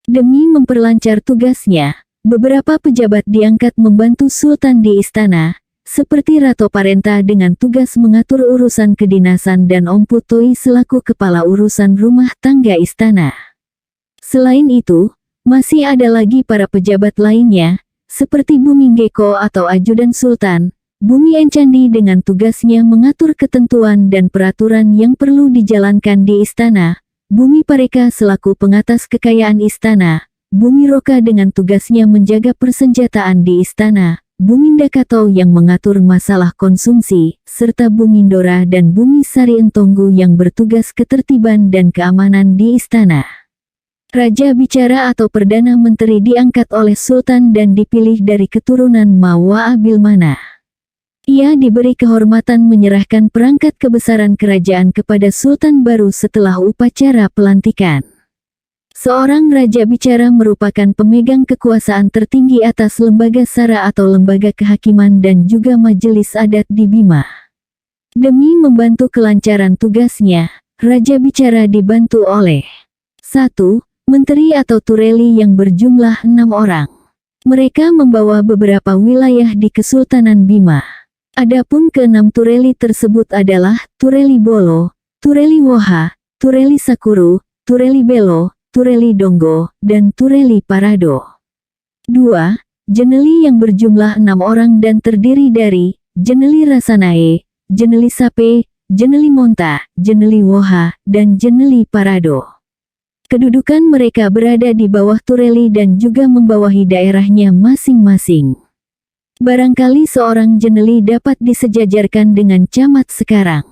Demi memperlancar tugasnya, beberapa pejabat diangkat membantu Sultan di istana, seperti Ratu Parenta dengan tugas mengatur urusan kedinasan dan Empu Toi selaku kepala urusan rumah tangga istana. Selain itu, masih ada lagi para pejabat lainnya, seperti Bumi Geko atau ajudan Sultan, Bumi Encandi dengan tugasnya mengatur ketentuan dan peraturan yang perlu dijalankan di istana, Bumi Pareka selaku pengatas kekayaan istana, Bumi Roka dengan tugasnya menjaga persenjataan di istana, Bumi Dakato yang mengatur masalah konsumsi, serta Bumi Dora dan Bumi Sari Entonggu yang bertugas ketertiban dan keamanan di istana. Raja Bicara atau Perdana Menteri diangkat oleh Sultan dan dipilih dari keturunan Mawa Bilmana. Ia diberi kehormatan menyerahkan perangkat kebesaran kerajaan kepada Sultan baru setelah upacara pelantikan. Seorang Raja Bicara merupakan pemegang kekuasaan tertinggi atas lembaga sara atau lembaga kehakiman dan juga majelis adat di Bima. Demi membantu kelancaran tugasnya, Raja Bicara dibantu oleh 1. Menteri atau Tureli yang berjumlah 6 orang. Mereka membawa beberapa wilayah di Kesultanan Bima. Adapun ke-6 Tureli tersebut adalah Tureli Bolo, Tureli Woha, Tureli Sakuru, Tureli Belo, Tureli Donggo, dan Tureli Parado. 2. Jeneli yang berjumlah 6 orang dan terdiri dari Jeneli Rasanae, Jeneli Sape, Jeneli Monta, Jeneli Woha, dan Jeneli Parado. Kedudukan mereka berada di bawah Tureli dan juga membawahi daerahnya masing-masing. Barangkali seorang Jeneli dapat disejajarkan dengan camat sekarang.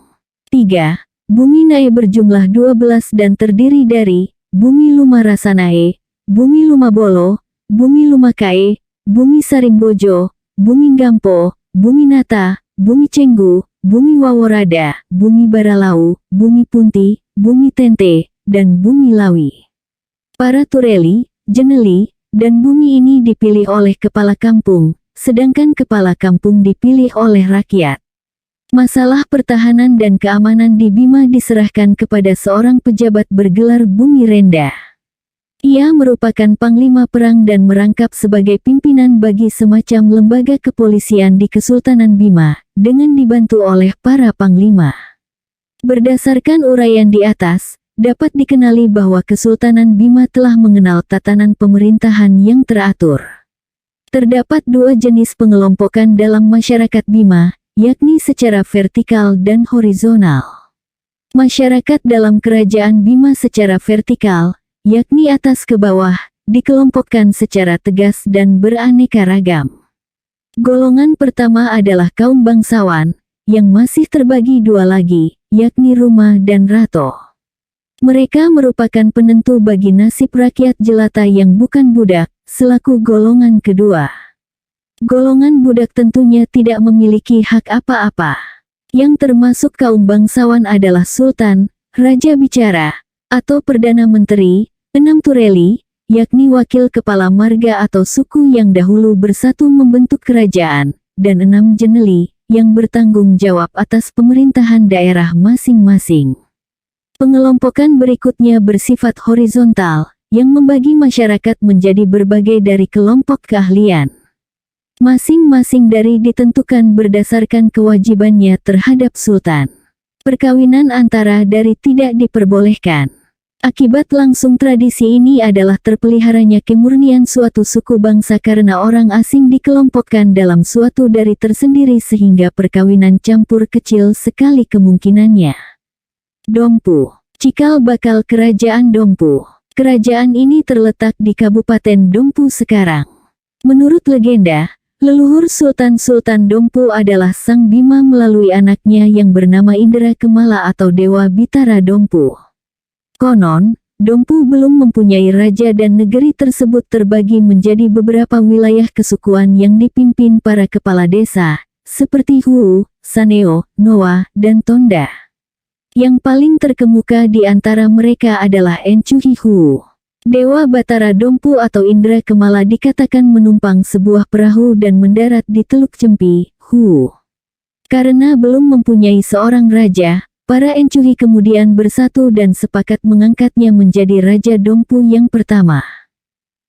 3. Bumi Nae berjumlah 12 dan terdiri dari Bumi Luma Rasanae, Bumi Luma Bolo, Bumi Luma Kae, Bumi Sarimbojo, Bumi Gampo, Bumi Nata, Bumi Cenggu, Bumi Waworada, Bumi Baralau, Bumi Punti, Bumi Tente, dan Bumi Lawi. Para Tureli, Jeneli, dan Bumi ini dipilih oleh kepala kampung, sedangkan kepala kampung dipilih oleh rakyat. Masalah pertahanan dan keamanan di Bima diserahkan kepada seorang pejabat bergelar Bumi Renda. Ia merupakan panglima perang dan merangkap sebagai pimpinan bagi semacam lembaga kepolisian di Kesultanan Bima, dengan dibantu oleh para panglima. Berdasarkan uraian di atas, dapat dikenali bahwa Kesultanan Bima telah mengenal tatanan pemerintahan yang teratur. Terdapat 2 jenis pengelompokan dalam masyarakat Bima, yakni secara vertikal dan horizontal. Masyarakat dalam kerajaan Bima secara vertikal, yakni atas ke bawah, dikelompokkan secara tegas dan beraneka ragam. Golongan pertama adalah kaum bangsawan, yang masih terbagi 2 lagi, yakni Rumah dan Rato. Mereka merupakan penentu bagi nasib rakyat jelata yang bukan budak, selaku golongan kedua. Golongan budak tentunya tidak memiliki hak apa-apa. Yang termasuk kaum bangsawan adalah Sultan, Raja Bicara, atau Perdana Menteri, 6 Tureli, yakni wakil kepala marga atau suku yang dahulu bersatu membentuk kerajaan, dan 6 Jeneli, yang bertanggung jawab atas pemerintahan daerah masing-masing. Pengelompokan berikutnya bersifat horizontal, yang membagi masyarakat menjadi berbagai dari kelompok keahlian. Masing-masing dari ditentukan berdasarkan kewajibannya terhadap Sultan. Perkawinan antara dari tidak diperbolehkan. Akibat langsung tradisi ini adalah terpeliharanya kemurnian suatu suku bangsa karena orang asing dikelompokkan dalam suatu dari tersendiri sehingga perkawinan campur kecil sekali kemungkinannya. Dompu, cikal bakal Kerajaan Dompu. Kerajaan ini terletak di Kabupaten Dompu sekarang. Menurut legenda, leluhur Sultan Dompu adalah Sang Bima melalui anaknya yang bernama Indra Kemala atau Dewa Bitara Dompu. Konon, Dompu belum mempunyai raja dan negeri tersebut terbagi menjadi beberapa wilayah kesukuan yang dipimpin para kepala desa, seperti Huu, Saneo, Noa, dan Tonda. Yang paling terkemuka di antara mereka adalah Encuhi Huu. Dewa Batara Dompu atau Indra Kemala dikatakan menumpang sebuah perahu dan mendarat di Teluk Cempi, Huu. Karena belum mempunyai seorang raja, para Encuhi kemudian bersatu dan sepakat mengangkatnya menjadi Raja Dompu yang pertama.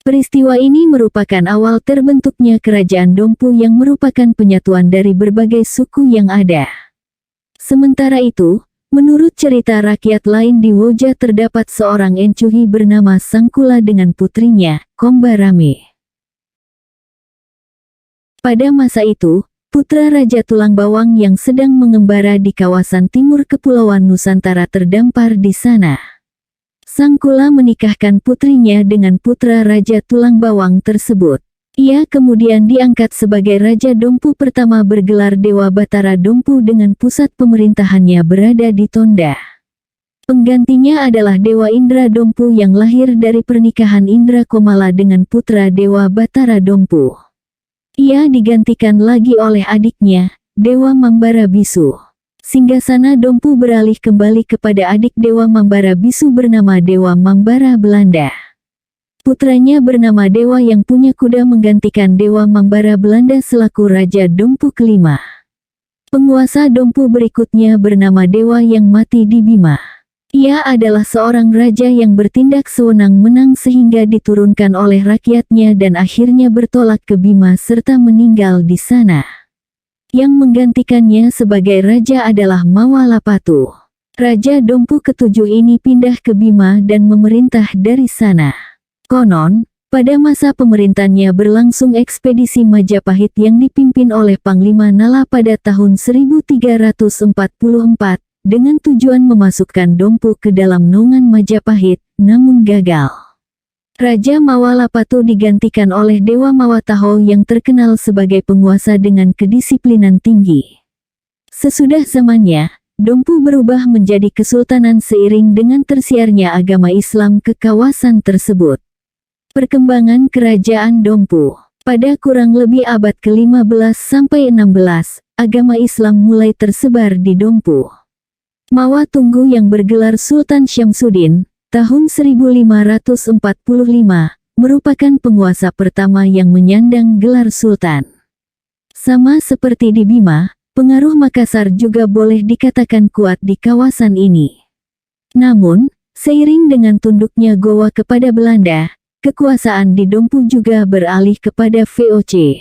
Peristiwa ini merupakan awal terbentuknya Kerajaan Dompu yang merupakan penyatuan dari berbagai suku yang ada. Sementara itu, menurut cerita rakyat lain di Woja terdapat seorang Encuhi bernama Sangkula dengan putrinya, Kombarame. Pada masa itu, putra Raja Tulang Bawang yang sedang mengembara di kawasan timur Kepulauan Nusantara terdampar di sana. Sangkula menikahkan putrinya dengan putra Raja Tulang Bawang tersebut. Ia kemudian diangkat sebagai Raja Dompu pertama bergelar Dewa Batara Dompu dengan pusat pemerintahannya berada di Tonda. Penggantinya adalah Dewa Indra Dompu yang lahir dari pernikahan Indra Komala dengan putra Dewa Batara Dompu. Ia digantikan lagi oleh adiknya, Dewa Mambara Bisu. Singgasana Dompu beralih kembali kepada adik Dewa Mambara Bisu bernama Dewa Mambara Belanda. Putranya bernama Dewa yang punya kuda menggantikan Dewa Mambara Belanda selaku Raja Dompu kelima. Penguasa Dompu berikutnya bernama Dewa yang mati di Bima. Ia adalah seorang raja yang bertindak sewenang-wenang sehingga diturunkan oleh rakyatnya dan akhirnya bertolak ke Bima serta meninggal di sana. Yang menggantikannya sebagai raja adalah Mawalapatu. Raja Dompu ketujuh ini pindah ke Bima dan memerintah dari sana. Konon, pada masa pemerintahannya berlangsung ekspedisi Majapahit yang dipimpin oleh Panglima Nala pada tahun 1344, dengan tujuan memasukkan Dompu ke dalam naungan Majapahit, namun gagal. Raja Mawalapatu digantikan oleh Dewa Mawataho yang terkenal sebagai penguasa dengan kedisiplinan tinggi. Sesudah zamannya, Dompu berubah menjadi kesultanan seiring dengan tersiarnya agama Islam ke kawasan tersebut. Perkembangan Kerajaan Dompu. Pada kurang lebih abad ke-15 sampai 16, agama Islam mulai tersebar di Dompu. Mawatunggu yang bergelar Sultan Syamsuddin, tahun 1545, merupakan penguasa pertama yang menyandang gelar Sultan. Sama seperti di Bima, pengaruh Makassar juga boleh dikatakan kuat di kawasan ini. Namun, seiring dengan tunduknya Gowa kepada Belanda, kekuasaan di Dompu juga beralih kepada VOC.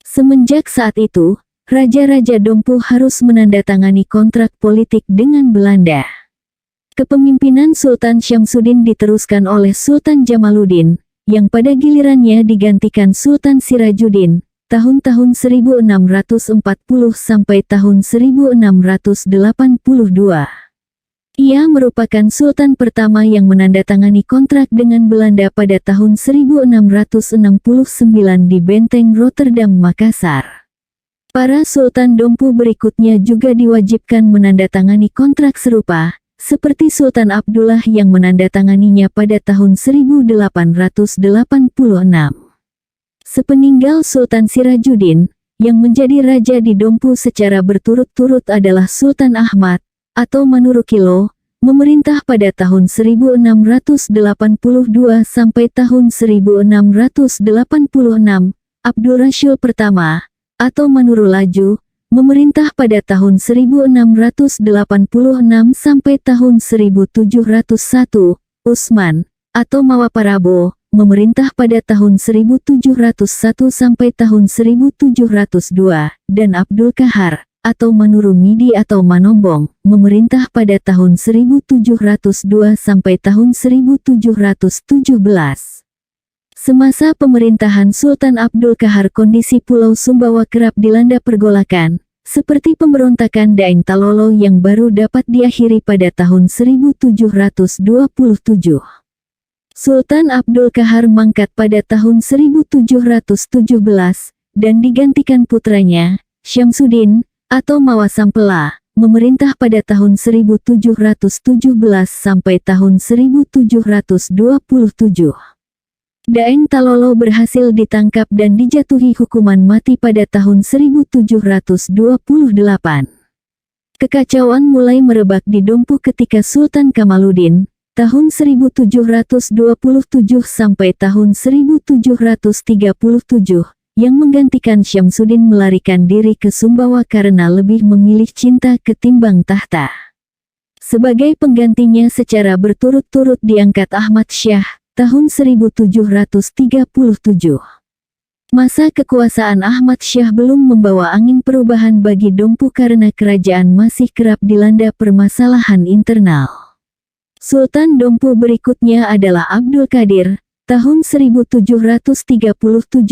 Semenjak saat itu, raja-raja Dompu harus menandatangani kontrak politik dengan Belanda. Kepemimpinan Sultan Syamsuddin diteruskan oleh Sultan Jamaluddin, yang pada gilirannya digantikan Sultan Sirajuddin, tahun-tahun 1640 sampai tahun 1682. Ia merupakan Sultan pertama yang menandatangani kontrak dengan Belanda pada tahun 1669 di Benteng Rotterdam, Makassar. Para Sultan Dompu berikutnya juga diwajibkan menandatangani kontrak serupa, seperti Sultan Abdullah yang menandatanganinya pada tahun 1886. Sepeninggal Sultan Sirajuddin, yang menjadi raja di Dompu secara berturut-turut adalah Sultan Ahmad, atau Manurukilo, memerintah pada tahun 1682 sampai tahun 1686. Abdul Rasyul pertama, atau Manurulaju, memerintah pada tahun 1686 sampai tahun 1701, Usman, atau Mawaparabo, memerintah pada tahun 1701 sampai tahun 1702, dan Abdul Kahar, atau Manurumidi atau Manombong, memerintah pada tahun 1702 sampai tahun 1717. Semasa pemerintahan Sultan Abdul Kahar kondisi Pulau Sumbawa kerap dilanda pergolakan, seperti pemberontakan Daeng Talolo yang baru dapat diakhiri pada tahun 1727. Sultan Abdul Kahar mangkat pada tahun 1717, dan digantikan putranya, Syamsuddin, atau Mawasampela, memerintah pada tahun 1717 sampai tahun 1727. Daeng Talolo berhasil ditangkap dan dijatuhi hukuman mati pada tahun 1728. Kekacauan mulai merebak di Dompu ketika Sultan Kamaluddin, tahun 1727 sampai tahun 1737, yang menggantikan Syamsuddin melarikan diri ke Sumbawa karena lebih memilih cinta ketimbang tahta. Sebagai penggantinya secara berturut-turut diangkat Ahmad Syah, tahun 1737. Masa kekuasaan Ahmad Syah belum membawa angin perubahan bagi Dompu karena kerajaan masih kerap dilanda permasalahan internal. Sultan Dompu berikutnya adalah Abdul Qadir, tahun 1737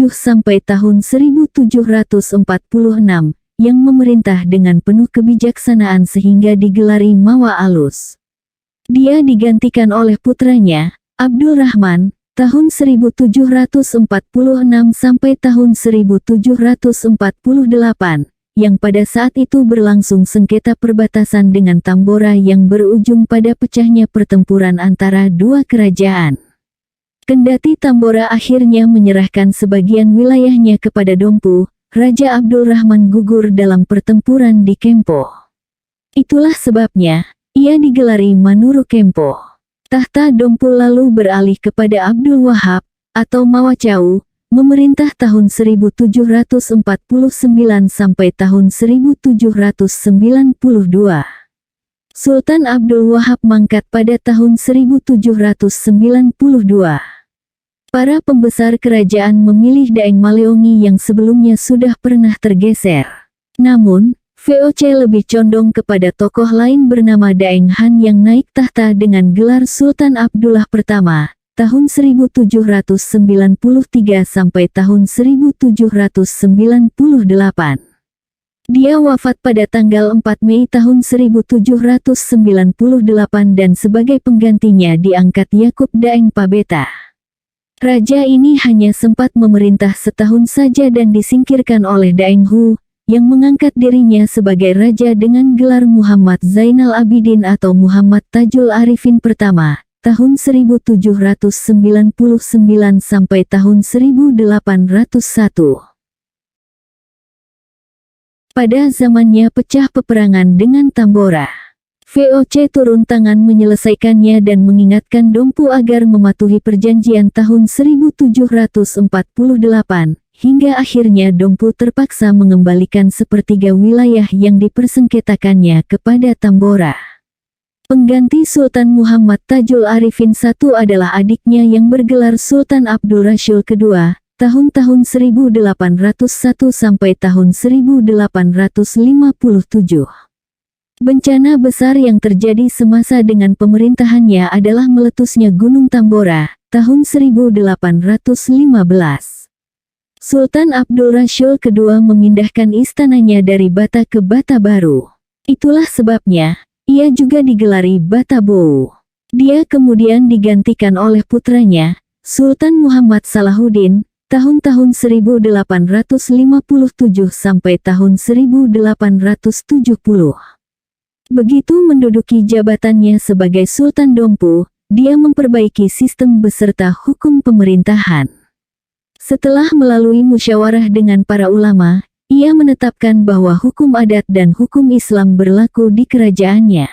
sampai tahun 1746, yang memerintah dengan penuh kebijaksanaan sehingga digelari Mawa Alus. Dia digantikan oleh putranya, Abdul Rahman, tahun 1746 sampai tahun 1748, yang pada saat itu berlangsung sengketa perbatasan dengan Tambora yang berujung pada pecahnya pertempuran antara dua kerajaan. Kendati Tambora akhirnya menyerahkan sebagian wilayahnya kepada Dompu, Raja Abdul Rahman gugur dalam pertempuran di Kempo. Itulah sebabnya, ia digelari Manuru Kempo. Tahta Dompu lalu beralih kepada Abdul Wahab, atau Mawacau, memerintah tahun 1749 sampai tahun 1792. Sultan Abdul Wahab mangkat pada tahun 1792. Para pembesar kerajaan memilih Daeng Maleongi yang sebelumnya sudah pernah tergeser. Namun, VOC lebih condong kepada tokoh lain bernama Daeng Han yang naik tahta dengan gelar Sultan Abdullah Pertama, tahun 1793 sampai tahun 1798. Dia wafat pada tanggal 4 Mei tahun 1798 dan sebagai penggantinya diangkat Yakub Daeng Pabeta. Raja ini hanya sempat memerintah setahun saja dan disingkirkan oleh Daeng Hu, yang mengangkat dirinya sebagai raja dengan gelar Muhammad Zainal Abidin atau Muhammad Tajul Arifin Pertama, tahun 1799 sampai tahun 1801. Pada zamannya pecah peperangan dengan Tambora. VOC turun tangan menyelesaikannya dan mengingatkan Dompu agar mematuhi perjanjian tahun 1748. Hingga akhirnya Dompu terpaksa mengembalikan sepertiga wilayah yang dipersengketakannya kepada Tambora. Pengganti Sultan Muhammad Tajul Arifin I adalah adiknya yang bergelar Sultan Abdul Rasul II, tahun-tahun 1801 sampai tahun 1857. Bencana besar yang terjadi semasa dengan pemerintahannya adalah meletusnya Gunung Tambora, tahun 1815. Sultan Abdul Rasul II memindahkan istananya dari Bata ke Bata Baru. Itulah sebabnya, ia juga digelari Bata Bowu. Dia kemudian digantikan oleh putranya, Sultan Muhammad Salahuddin, tahun-tahun 1857 sampai tahun 1870. Begitu menduduki jabatannya sebagai Sultan Dompu, dia memperbaiki sistem beserta hukum pemerintahan. Setelah melalui musyawarah dengan para ulama, ia menetapkan bahwa hukum adat dan hukum Islam berlaku di kerajaannya.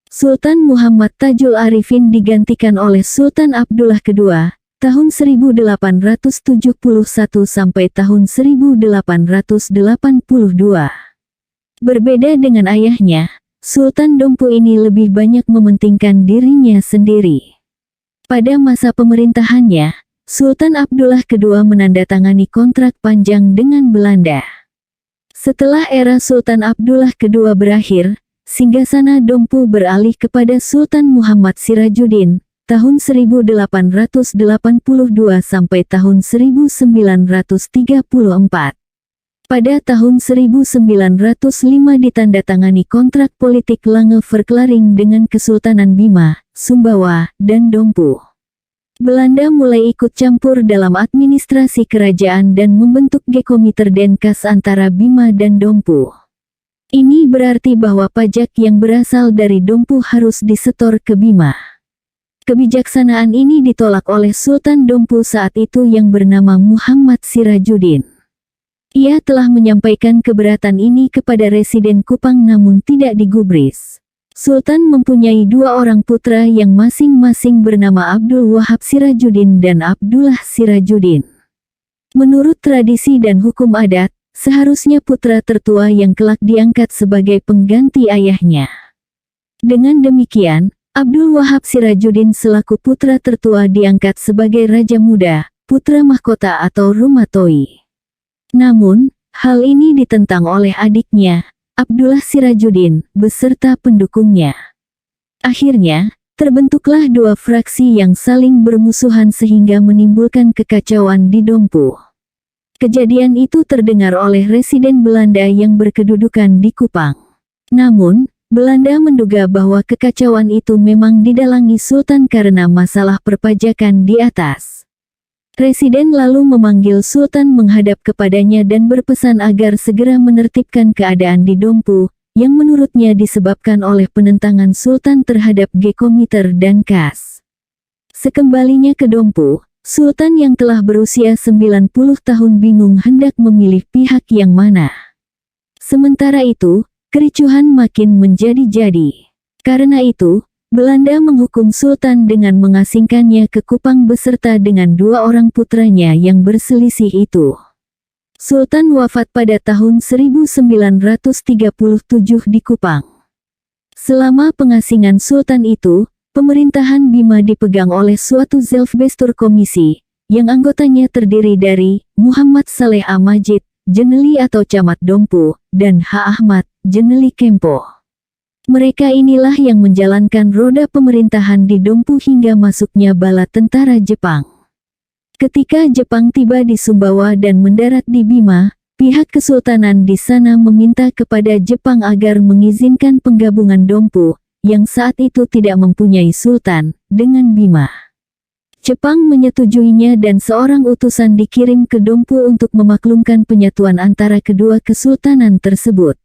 Sultan Muhammad Tajul Arifin digantikan oleh Sultan Abdullah II, tahun 1871 sampai tahun 1882. Berbeda dengan ayahnya, Sultan Dompu ini lebih banyak mementingkan dirinya sendiri. Pada masa pemerintahannya, Sultan Abdullah II menandatangani kontrak panjang dengan Belanda. Setelah era Sultan Abdullah II berakhir, singgasana Dompu beralih kepada Sultan Muhammad Sirajuddin, tahun 1882 sampai tahun 1934. Pada tahun 1905 ditandatangani kontrak politik Lange Verklaring dengan Kesultanan Bima, Sumbawa, dan Dompu. Belanda mulai ikut campur dalam administrasi kerajaan dan membentuk Gekomiterdenkas antara Bima dan Dompu. Ini berarti bahwa pajak yang berasal dari Dompu harus disetor ke Bima. Kebijaksanaan ini ditolak oleh Sultan Dompu saat itu yang bernama Muhammad Sirajuddin. Ia telah menyampaikan keberatan ini kepada Residen Kupang namun tidak digubris. Sultan mempunyai dua orang putra yang masing-masing bernama Abdul Wahab Sirajuddin dan Abdullah Sirajuddin. Menurut tradisi dan hukum adat, seharusnya putra tertua yang kelak diangkat sebagai pengganti ayahnya. Dengan demikian, Abdul Wahab Sirajuddin selaku putra tertua diangkat sebagai Raja Muda, putra mahkota atau Rumatoi. Namun, hal ini ditentang oleh adiknya, Abdullah Sirajuddin, beserta pendukungnya. Akhirnya, terbentuklah dua fraksi yang saling bermusuhan sehingga menimbulkan kekacauan di Dompu. Kejadian itu terdengar oleh residen Belanda yang berkedudukan di Kupang. Namun, Belanda menduga bahwa kekacauan itu memang didalangi Sultan karena masalah perpajakan di atas. Residen lalu memanggil Sultan menghadap kepadanya dan berpesan agar segera menertibkan keadaan di Dompu, yang menurutnya disebabkan oleh penentangan Sultan terhadap G-Komiter dan Kas. Sekembalinya ke Dompu, Sultan yang telah berusia 90 tahun bingung hendak memilih pihak yang mana. Sementara itu, kericuhan makin menjadi-jadi. Karena itu, Belanda menghukum Sultan dengan mengasingkannya ke Kupang beserta dengan dua orang putranya yang berselisih itu. Sultan wafat pada tahun 1937 di Kupang. Selama pengasingan Sultan itu, pemerintahan Bima dipegang oleh suatu Zelfbestur Komisi, yang anggotanya terdiri dari Muhammad Saleh Amajid, Jeneli atau Camat Dompu, dan H. Ahmad, Jeneli Kempo. Mereka inilah yang menjalankan roda pemerintahan di Dompu hingga masuknya bala tentara Jepang. Ketika Jepang tiba di Sumbawa dan mendarat di Bima, pihak kesultanan di sana meminta kepada Jepang agar mengizinkan penggabungan Dompu, yang saat itu tidak mempunyai sultan, dengan Bima. Jepang menyetujuinya dan seorang utusan dikirim ke Dompu untuk memaklumkan penyatuan antara kedua kesultanan tersebut.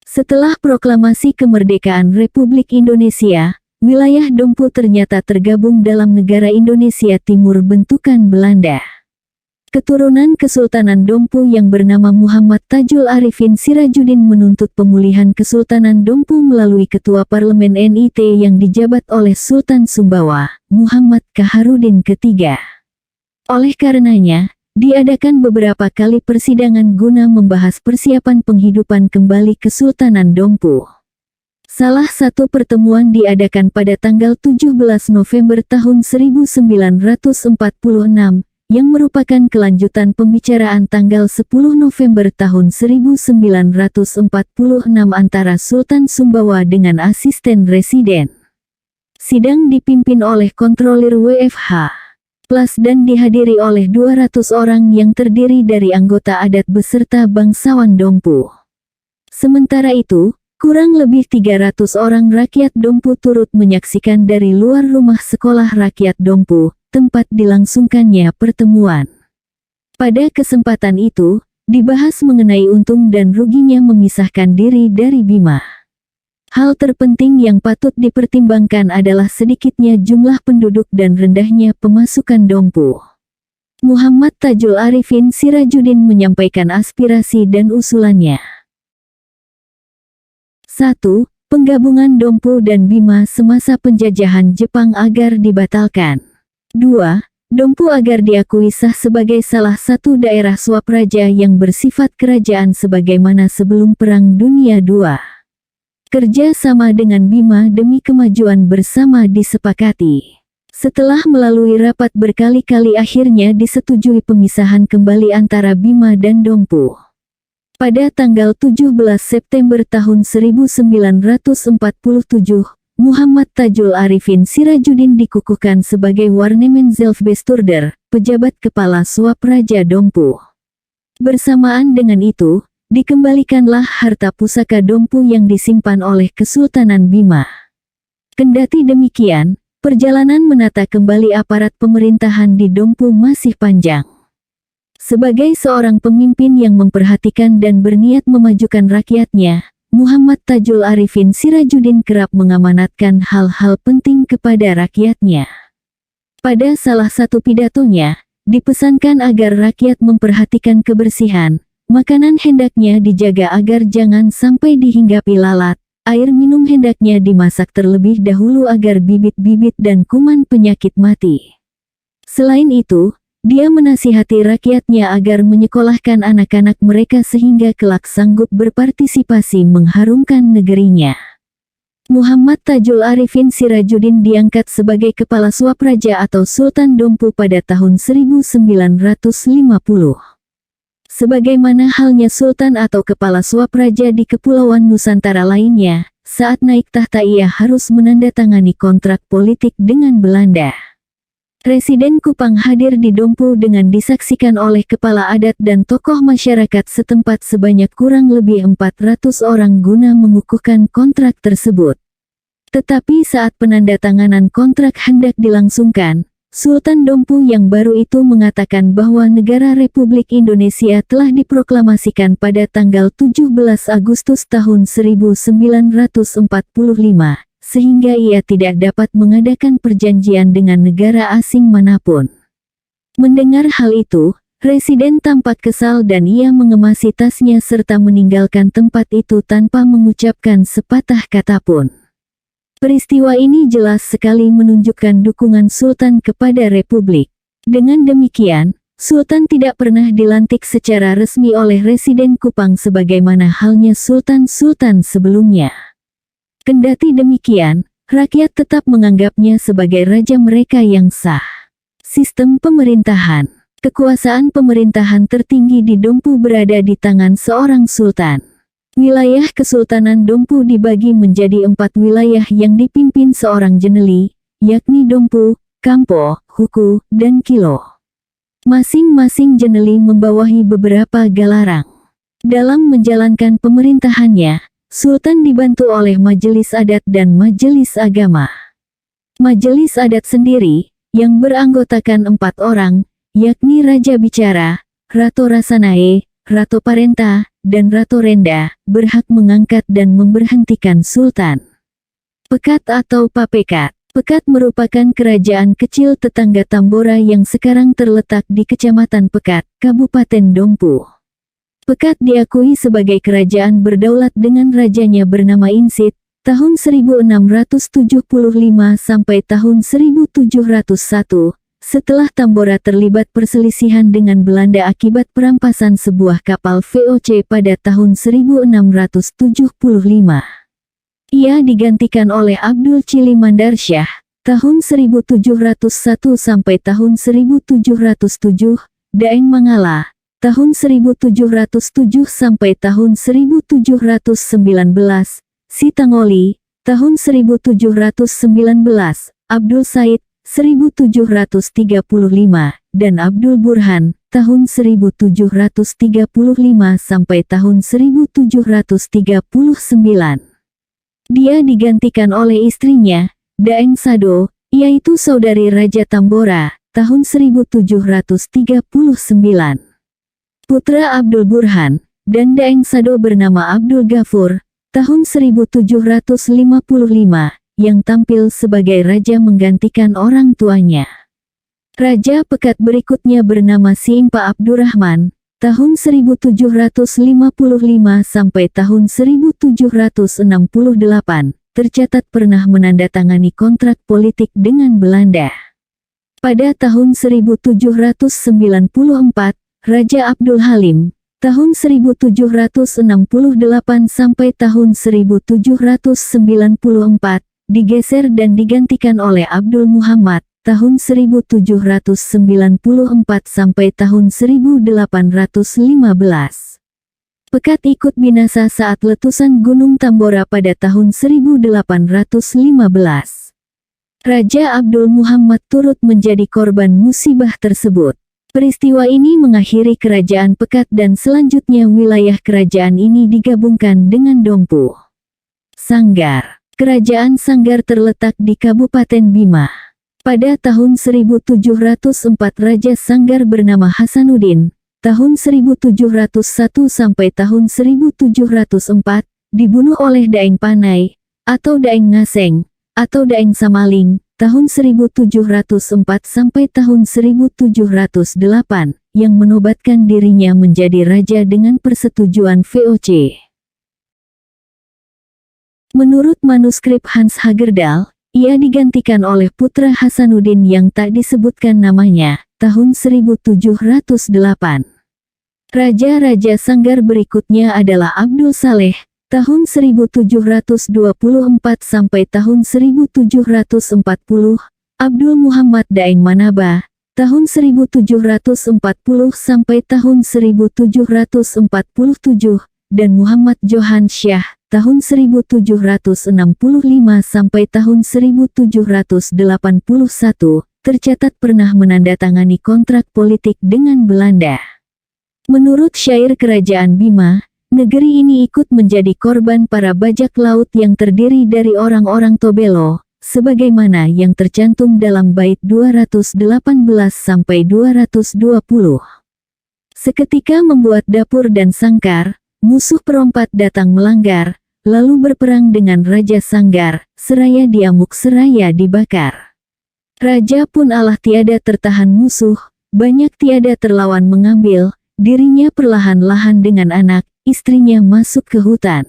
Setelah proklamasi kemerdekaan Republik Indonesia, wilayah Dompu ternyata tergabung dalam negara Indonesia Timur bentukan Belanda. Keturunan Kesultanan Dompu yang bernama Muhammad Tajul Arifin Sirajuddin menuntut pemulihan Kesultanan Dompu melalui Ketua Parlemen NIT yang dijabat oleh Sultan Sumbawa, Muhammad Kaharudin III. Oleh karenanya, diadakan beberapa kali persidangan guna membahas persiapan penghidupan kembali Kesultanan Dompu. Salah satu pertemuan diadakan pada tanggal 17 November tahun 1946, yang merupakan kelanjutan pembicaraan tanggal 10 November tahun 1946 antara Sultan Sumbawa dengan asisten residen. Sidang dipimpin oleh kontrolir WFH Plus dan dihadiri oleh 200 orang yang terdiri dari anggota adat beserta bangsawan Dompu. Sementara itu, kurang lebih 300 orang rakyat Dompu turut menyaksikan dari luar rumah sekolah rakyat Dompu, tempat dilangsungkannya pertemuan. Pada kesempatan itu, dibahas mengenai untung dan ruginya memisahkan diri dari Bima. Hal terpenting yang patut dipertimbangkan adalah sedikitnya jumlah penduduk dan rendahnya pemasukan Dompu. Muhammad Tajul Arifin Sirajuddin menyampaikan aspirasi dan usulannya. 1. Penggabungan Dompu dan Bima semasa penjajahan Jepang agar dibatalkan. 2. Dompu agar diakui sah sebagai salah satu daerah swapraja yang bersifat kerajaan sebagaimana sebelum Perang Dunia II. Kerja sama dengan Bima demi kemajuan bersama disepakati. Setelah melalui rapat berkali-kali akhirnya disetujui pemisahan kembali antara Bima dan Dompu. Pada tanggal 17 September tahun 1947, Muhammad Tajul Arifin Sirajuddin dikukuhkan sebagai Warnemen Zelfbesturder, pejabat kepala Swapraja Dompu. Bersamaan dengan itu, dikembalikanlah harta pusaka Dompu yang disimpan oleh Kesultanan Bima. Kendati demikian, perjalanan menata kembali aparat pemerintahan di Dompu masih panjang. Sebagai seorang pemimpin yang memperhatikan dan berniat memajukan rakyatnya, Muhammad Tajul Arifin Sirajuddin kerap mengamanatkan hal-hal penting kepada rakyatnya. Pada salah satu pidatonya, dipesankan agar rakyat memperhatikan kebersihan, makanan hendaknya dijaga agar jangan sampai dihinggapi lalat, air minum hendaknya dimasak terlebih dahulu agar bibit-bibit dan kuman penyakit mati. Selain itu, dia menasihati rakyatnya agar menyekolahkan anak-anak mereka sehingga kelak sanggup berpartisipasi mengharumkan negerinya. Muhammad Tajul Arifin Sirajuddin diangkat sebagai Kepala Suap Raja atau Sultan Dompu pada tahun 1950. Sebagaimana halnya Sultan atau Kepala Suap Raja di Kepulauan Nusantara lainnya, saat naik tahta ia harus menandatangani kontrak politik dengan Belanda. Presiden Kupang hadir di Dompu dengan disaksikan oleh kepala adat dan tokoh masyarakat setempat sebanyak kurang lebih 400 orang guna mengukuhkan kontrak tersebut. Tetapi saat penandatanganan kontrak hendak dilangsungkan, Sultan Dompu yang baru itu mengatakan bahwa negara Republik Indonesia telah diproklamasikan pada tanggal 17 Agustus tahun 1945. Sehingga ia tidak dapat mengadakan perjanjian dengan negara asing manapun. Mendengar hal itu, Presiden tampak kesal dan ia mengemasi tasnya serta meninggalkan tempat itu tanpa mengucapkan sepatah kata pun. Peristiwa ini jelas sekali menunjukkan dukungan Sultan kepada Republik. Dengan demikian, Sultan tidak pernah dilantik secara resmi oleh Residen Kupang sebagaimana halnya sultan-sultan sebelumnya. Kendati demikian, rakyat tetap menganggapnya sebagai raja mereka yang sah. Sistem pemerintahan. Kekuasaan pemerintahan tertinggi di Dompu berada di tangan seorang sultan. Wilayah Kesultanan Dompu dibagi menjadi 4 wilayah yang dipimpin seorang jeneli, yakni Dompu, Kampo, Huku, dan Kilo. Masing-masing jeneli membawahi beberapa galarang. Dalam menjalankan pemerintahannya, Sultan dibantu oleh Majelis Adat dan Majelis Agama. Majelis Adat sendiri, yang beranggotakan 4 orang, yakni Raja Bicara, Rato Rasanae, Rato Parenta, dan Rato Renda, berhak mengangkat dan memberhentikan Sultan. Pekat atau Papekat. Pekat merupakan kerajaan kecil tetangga Tambora yang sekarang terletak di Kecamatan Pekat, Kabupaten Dompu. Pekat diakui sebagai kerajaan berdaulat dengan rajanya bernama Insit, tahun 1675 sampai tahun 1701, setelah Tambora terlibat perselisihan dengan Belanda akibat perampasan sebuah kapal VOC pada tahun 1675. Ia digantikan oleh Abdul Cili Mandarsyah, tahun 1701 sampai tahun 1707, Daeng Mangala, tahun 1707 sampai tahun 1719, Sitangoli, tahun 1719, Abdul Said, 1735, dan Abdul Burhan, tahun 1735 sampai tahun 1739. Dia digantikan oleh istrinya, Daeng Sado, yaitu saudari Raja Tambora, tahun 1739. Putra Abdul Burhan, dan Daeng Sado bernama Abdul Ghafur, tahun 1755, yang tampil sebagai raja menggantikan orang tuanya. Raja Pekat berikutnya bernama Simpa Abdurrahman, tahun 1755 sampai tahun 1768, tercatat pernah menandatangani kontrak politik dengan Belanda. Pada tahun 1794, Raja Abdul Halim, tahun 1768 sampai tahun 1794, digeser dan digantikan oleh Abdul Muhammad, tahun 1794 sampai tahun 1815. Pekat ikut binasa saat letusan Gunung Tambora pada tahun 1815. Raja Abdul Muhammad turut menjadi korban musibah tersebut. Peristiwa ini mengakhiri kerajaan Pekat dan selanjutnya wilayah kerajaan ini digabungkan dengan Dompu. Sanggar. Kerajaan Sanggar terletak di Kabupaten Bima. Pada tahun 1704 Raja Sanggar bernama Hasanuddin, tahun 1701 sampai tahun 1704, dibunuh oleh Daeng Panai, atau Daeng Ngaseng, atau Daeng Samaling, tahun 1704 sampai tahun 1708, yang menobatkan dirinya menjadi raja dengan persetujuan VOC. Menurut manuskrip Hans Hagerdal, ia digantikan oleh putra Hasanuddin yang tak disebutkan namanya, tahun 1708. Raja-raja Sanggar berikutnya adalah Abdul Saleh, tahun 1724 sampai tahun 1740, Abdul Muhammad Daeng Manaba, tahun 1740 sampai tahun 1747, dan Muhammad Johan Syah, tahun 1765 sampai tahun 1781, tercatat pernah menandatangani kontrak politik dengan Belanda. Menurut syair Kerajaan Bima, negeri ini ikut menjadi korban para bajak laut yang terdiri dari orang-orang Tobelo, sebagaimana yang tercantum dalam bait 218 sampai 220. Seketika membuat dapur dan sangkar, musuh perompak datang melanggar, lalu berperang dengan Raja Sanggar, seraya diamuk seraya dibakar. Raja pun alah tiada tertahan musuh, banyak tiada terlawan mengambil, dirinya perlahan-lahan dengan anak, istrinya masuk ke hutan.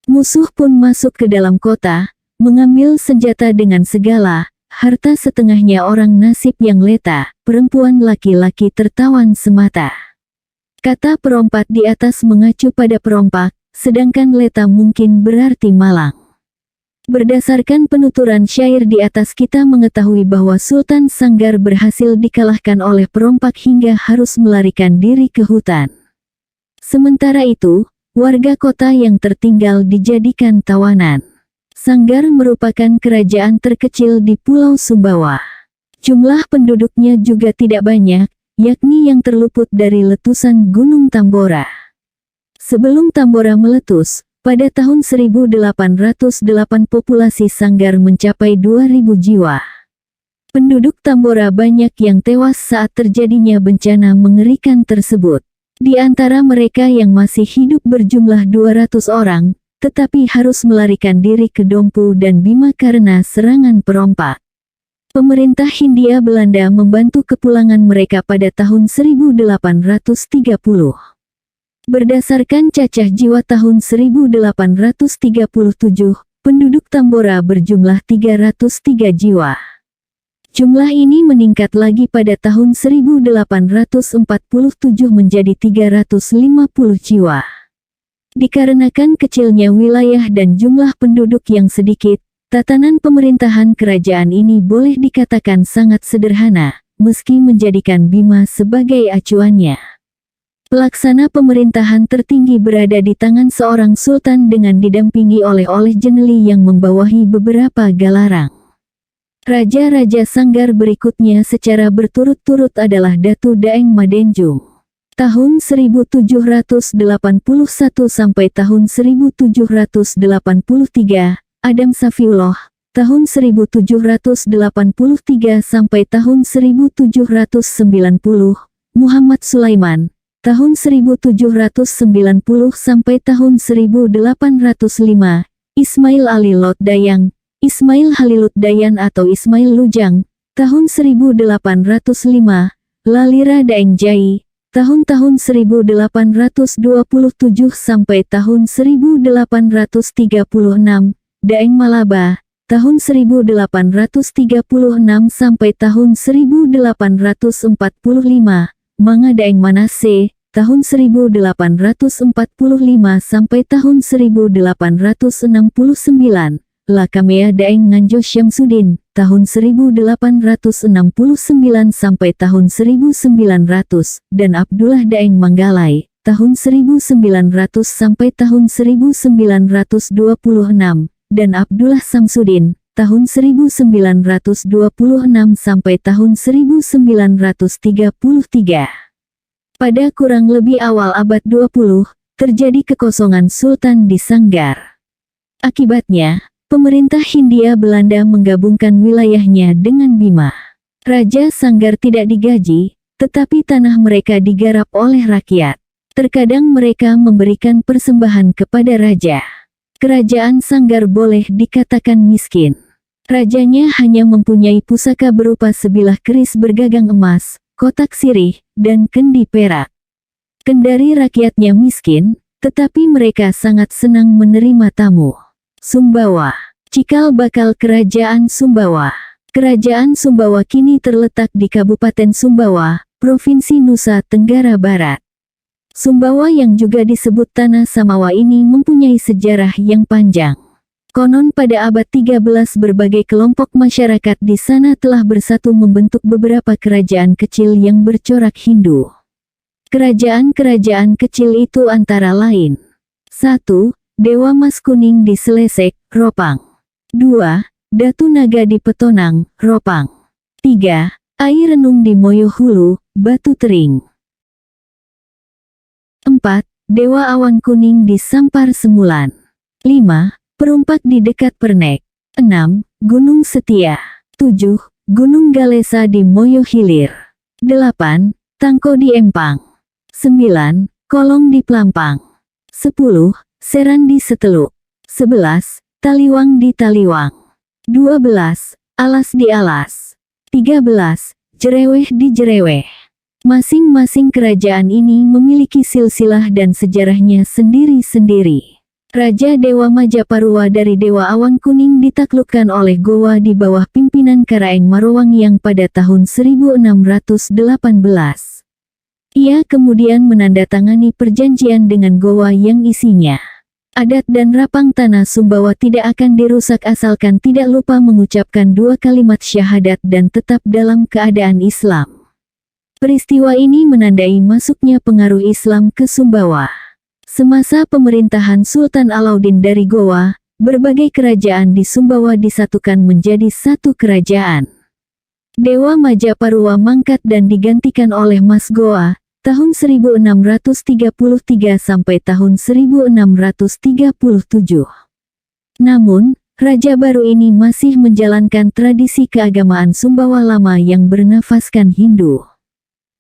Musuh pun masuk ke dalam kota, mengambil senjata dengan segala, harta setengahnya orang nasib yang leta, perempuan laki-laki tertawan semata. Kata perompak di atas mengacu pada perompak, sedangkan leta mungkin berarti malang. Berdasarkan penuturan syair di atas kita mengetahui bahwa Sultan Sanggar berhasil dikalahkan oleh perompak hingga harus melarikan diri ke hutan. Sementara itu, warga kota yang tertinggal dijadikan tawanan. Sanggar merupakan kerajaan terkecil di Pulau Sumbawa. Jumlah penduduknya juga tidak banyak, yakni yang terluput dari letusan Gunung Tambora. Sebelum Tambora meletus, pada tahun 1808 populasi Sanggar mencapai 2.000 jiwa. Penduduk Tambora banyak yang tewas saat terjadinya bencana mengerikan tersebut. Di antara mereka yang masih hidup berjumlah 200 orang, tetapi harus melarikan diri ke Dompu dan Bima karena serangan perompak. Pemerintah Hindia Belanda membantu kepulangan mereka pada tahun 1830. Berdasarkan cacah jiwa tahun 1837, penduduk Tambora berjumlah 303 jiwa. Jumlah ini meningkat lagi pada tahun 1847 menjadi 350 jiwa. Dikarenakan kecilnya wilayah dan jumlah penduduk yang sedikit, tatanan pemerintahan kerajaan ini boleh dikatakan sangat sederhana, meski menjadikan Bima sebagai acuannya. Pelaksana pemerintahan tertinggi berada di tangan seorang sultan dengan didampingi oleh jeneli yang membawahi beberapa galarang. Raja-raja Sanggar berikutnya secara berturut-turut adalah Datu Daeng Madenjung. Tahun 1781 sampai tahun 1783, Adam Safiullah. Tahun 1783 sampai tahun 1790, Muhammad Sulaiman. Tahun 1790 sampai tahun 1805, Ismail Ali Lot Dayang, Ismail Halilut Dayan atau Ismail Lujang. Tahun 1805, Lalira Daeng Jai. Tahun-tahun 1827 sampai tahun 1836, Daeng Malaba. Tahun 1836 sampai tahun 1845, Manga Daeng Manase. Tahun 1845 sampai tahun 1869, Lakamea Daeng Nganjo Syamsuddin. Tahun 1869 sampai tahun 1900, dan Abdullah Daeng Manggalai. Tahun 1900 sampai tahun 1926, dan Abdullah Samsudin. Tahun 1926 sampai tahun 1933. Pada kurang lebih awal abad 20, terjadi kekosongan sultan di Sanggar. Akibatnya, pemerintah Hindia Belanda menggabungkan wilayahnya dengan Bima. Raja Sanggar tidak digaji, tetapi tanah mereka digarap oleh rakyat. Terkadang mereka memberikan persembahan kepada raja. Kerajaan Sanggar boleh dikatakan miskin. Rajanya hanya mempunyai pusaka berupa sebilah keris bergagang emas, kotak sirih, dan kendi perak. Kendari rakyatnya miskin, tetapi mereka sangat senang menerima tamu. Sumbawa. Cikal bakal Kerajaan Sumbawa. Kerajaan Sumbawa kini terletak di Kabupaten Sumbawa, Provinsi Nusa Tenggara Barat. Sumbawa yang juga disebut Tanah Samawa ini mempunyai sejarah yang panjang. Konon pada abad 13 berbagai kelompok masyarakat di sana telah bersatu membentuk beberapa kerajaan kecil yang bercorak Hindu. Kerajaan-kerajaan kecil itu antara lain 1. Dewa Mas Kuning di Selesek, Ropang. 2. Datu Naga di Petonang, Ropang. 3. Air Renung di Moyohulu, Batu Tering. 4. Dewa Awan Kuning di Sampar Semulan. 5. Perumpak di dekat Pernek. 6. Gunung Setia. 7. Gunung Galesa di Moyo Hilir. 8. Tangko di Empang. 9. Kolong di Pelampang. 10. Seran di Seteluk. 11. Taliwang di Taliwang. 12. Alas di Alas. 13. Jereweh di Jereweh. Masing-masing kerajaan ini memiliki silsilah dan sejarahnya sendiri-sendiri. Raja Dewa Majaparua dari Dewa Awan Kuning ditaklukkan oleh Gowa di bawah pimpinan Karaeng Marowang yang pada tahun 1618. Ia kemudian menandatangani perjanjian dengan Gowa yang isinya adat dan rapang tanah Sumbawa tidak akan dirusak asalkan tidak lupa mengucapkan 2 kalimat syahadat dan tetap dalam keadaan Islam. Peristiwa ini menandai masuknya pengaruh Islam ke Sumbawa. Semasa pemerintahan Sultan Alauddin dari Gowa, berbagai kerajaan di Sumbawa disatukan menjadi satu kerajaan. Dewa Majaparua mangkat dan digantikan oleh Mas Gowa, tahun 1633 sampai tahun 1637. Namun, raja baru ini masih menjalankan tradisi keagamaan Sumbawa lama yang bernafaskan Hindu.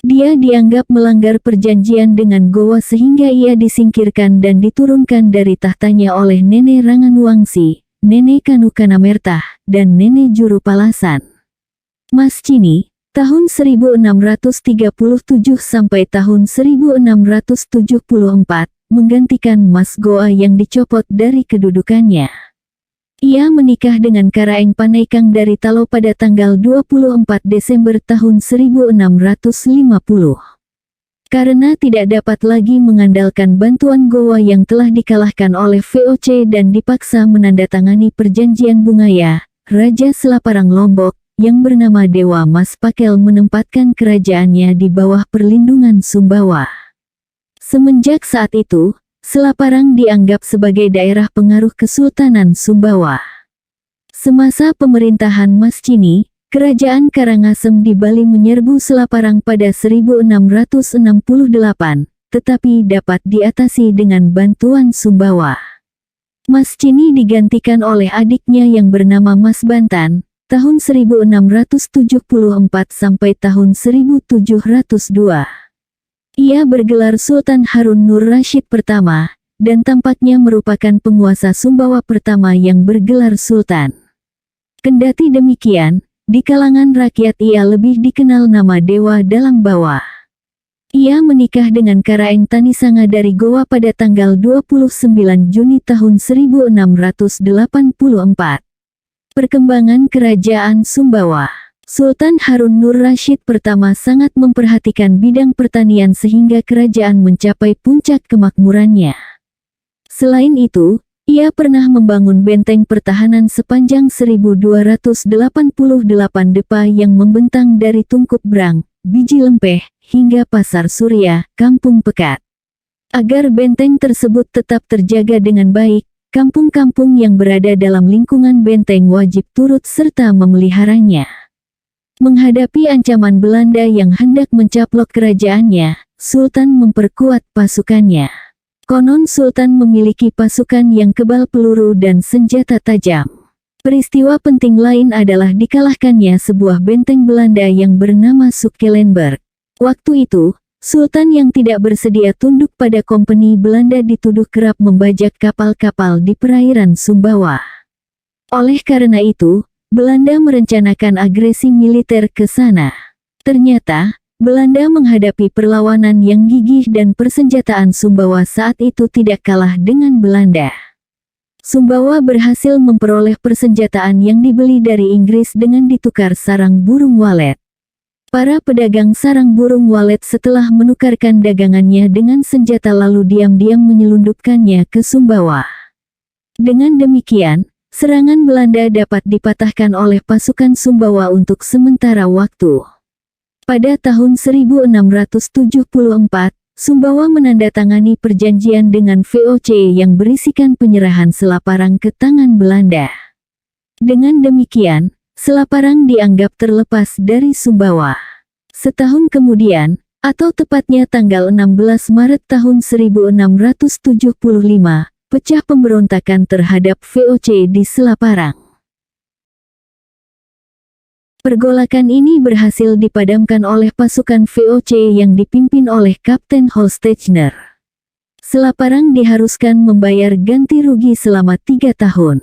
Dia dianggap melanggar perjanjian dengan Gowa sehingga ia disingkirkan dan diturunkan dari tahtanya oleh Nenek Ranganuwangsi, Nenek Kanukanamertah, dan Nenek Jurupalasan. Mas Cini, tahun 1637 sampai tahun 1674, menggantikan Mas Gowa yang dicopot dari kedudukannya. Ia menikah dengan Karaeng Panaikang dari Talo pada tanggal 24 Desember tahun 1650. Karena tidak dapat lagi mengandalkan bantuan Gowa yang telah dikalahkan oleh VOC dan dipaksa menandatangani perjanjian Bungaya, Raja Selaparang Lombok, yang bernama Dewa Mas Pakel menempatkan kerajaannya di bawah perlindungan Sumbawa. Semenjak saat itu, Selaparang dianggap sebagai daerah pengaruh Kesultanan Sumbawa. Semasa pemerintahan Mas Cini, Kerajaan Karangasem di Bali menyerbu Selaparang pada 1668, tetapi dapat diatasi dengan bantuan Sumbawa. Mas Cini digantikan oleh adiknya yang bernama Mas Bantan, tahun 1674 sampai tahun 1702. Ia bergelar Sultan Harun Nur Rasyid pertama, dan tampaknya merupakan penguasa Sumbawa pertama yang bergelar Sultan. Kendati demikian, di kalangan rakyat ia lebih dikenal nama Dewa Dalang Bawah. Ia menikah dengan Karaeng Tanisanga dari Gowa pada tanggal 29 Juni tahun 1684. Perkembangan Kerajaan Sumbawa. Sultan Harun Nur Rasyid pertama sangat memperhatikan bidang pertanian sehingga kerajaan mencapai puncak kemakmurannya. Selain itu, ia pernah membangun benteng pertahanan sepanjang 1288 depa yang membentang dari Tungkup Brang, Biji Lempeh, hingga Pasar Surya, Kampung Pekat. Agar benteng tersebut tetap terjaga dengan baik, kampung-kampung yang berada dalam lingkungan benteng wajib turut serta memeliharanya. Menghadapi ancaman Belanda yang hendak mencaplok kerajaannya, Sultan memperkuat pasukannya. Konon Sultan memiliki pasukan yang kebal peluru dan senjata tajam. Peristiwa penting lain adalah dikalahkannya sebuah benteng Belanda yang bernama Sukelenburg. Waktu itu, Sultan yang tidak bersedia tunduk pada kompeni Belanda dituduh kerap membajak kapal-kapal di perairan Sumbawa. Oleh karena itu, Belanda merencanakan agresi militer ke sana. Ternyata, Belanda menghadapi perlawanan yang gigih dan persenjataan Sumbawa saat itu tidak kalah dengan Belanda. Sumbawa berhasil memperoleh persenjataan yang dibeli dari Inggris dengan ditukar sarang burung walet. Para pedagang sarang burung walet setelah menukarkan dagangannya dengan senjata lalu diam-diam menyelundupkannya ke Sumbawa. Dengan demikian, serangan Belanda dapat dipatahkan oleh pasukan Sumbawa untuk sementara waktu. Pada tahun 1674, Sumbawa menandatangani perjanjian dengan VOC yang berisikan penyerahan Selaparang ke tangan Belanda. Dengan demikian, Selaparang dianggap terlepas dari Sumbawa. Setahun kemudian, atau tepatnya tanggal 16 Maret tahun 1675, pecah pemberontakan terhadap VOC di Selaparang. Pergolakan ini berhasil dipadamkan oleh pasukan VOC yang dipimpin oleh Kapten Holstechner. Selaparang diharuskan membayar ganti rugi selama 3 tahun.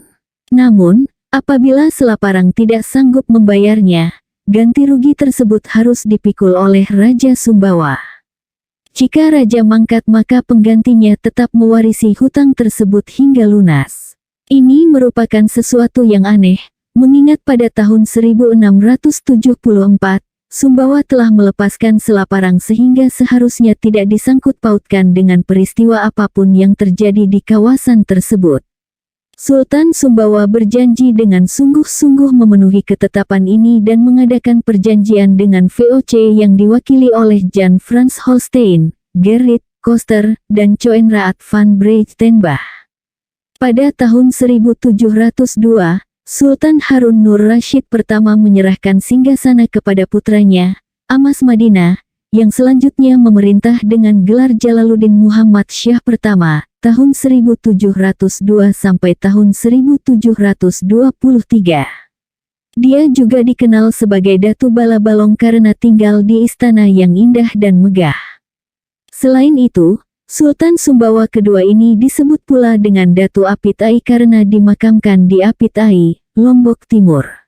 Namun, apabila Selaparang tidak sanggup membayarnya, ganti rugi tersebut harus dipikul oleh Raja Sumbawa. Jika Raja mangkat maka penggantinya tetap mewarisi hutang tersebut hingga lunas. Ini merupakan sesuatu yang aneh, mengingat pada tahun 1674, Sumbawa telah melepaskan Selaparang sehingga seharusnya tidak disangkut pautkan dengan peristiwa apapun yang terjadi di kawasan tersebut. Sultan Sumbawa berjanji dengan sungguh-sungguh memenuhi ketetapan ini dan mengadakan perjanjian dengan VOC yang diwakili oleh Jan Frans Holstein, Gerrit Koster, dan Coenraad van Breitenbach. Pada tahun 1702, Sultan Harun Nur Rasyid pertama menyerahkan singgasana kepada putranya, Amas Madinah, yang selanjutnya memerintah dengan gelar Jalaluddin Muhammad Syah pertama, tahun 1702 sampai tahun 1723. Dia juga dikenal sebagai Datu Bala Balong karena tinggal di istana yang indah dan megah. Selain itu, Sultan Sumbawa kedua ini disebut pula dengan Datu Apitai karena dimakamkan di Apitai, Lombok Timur.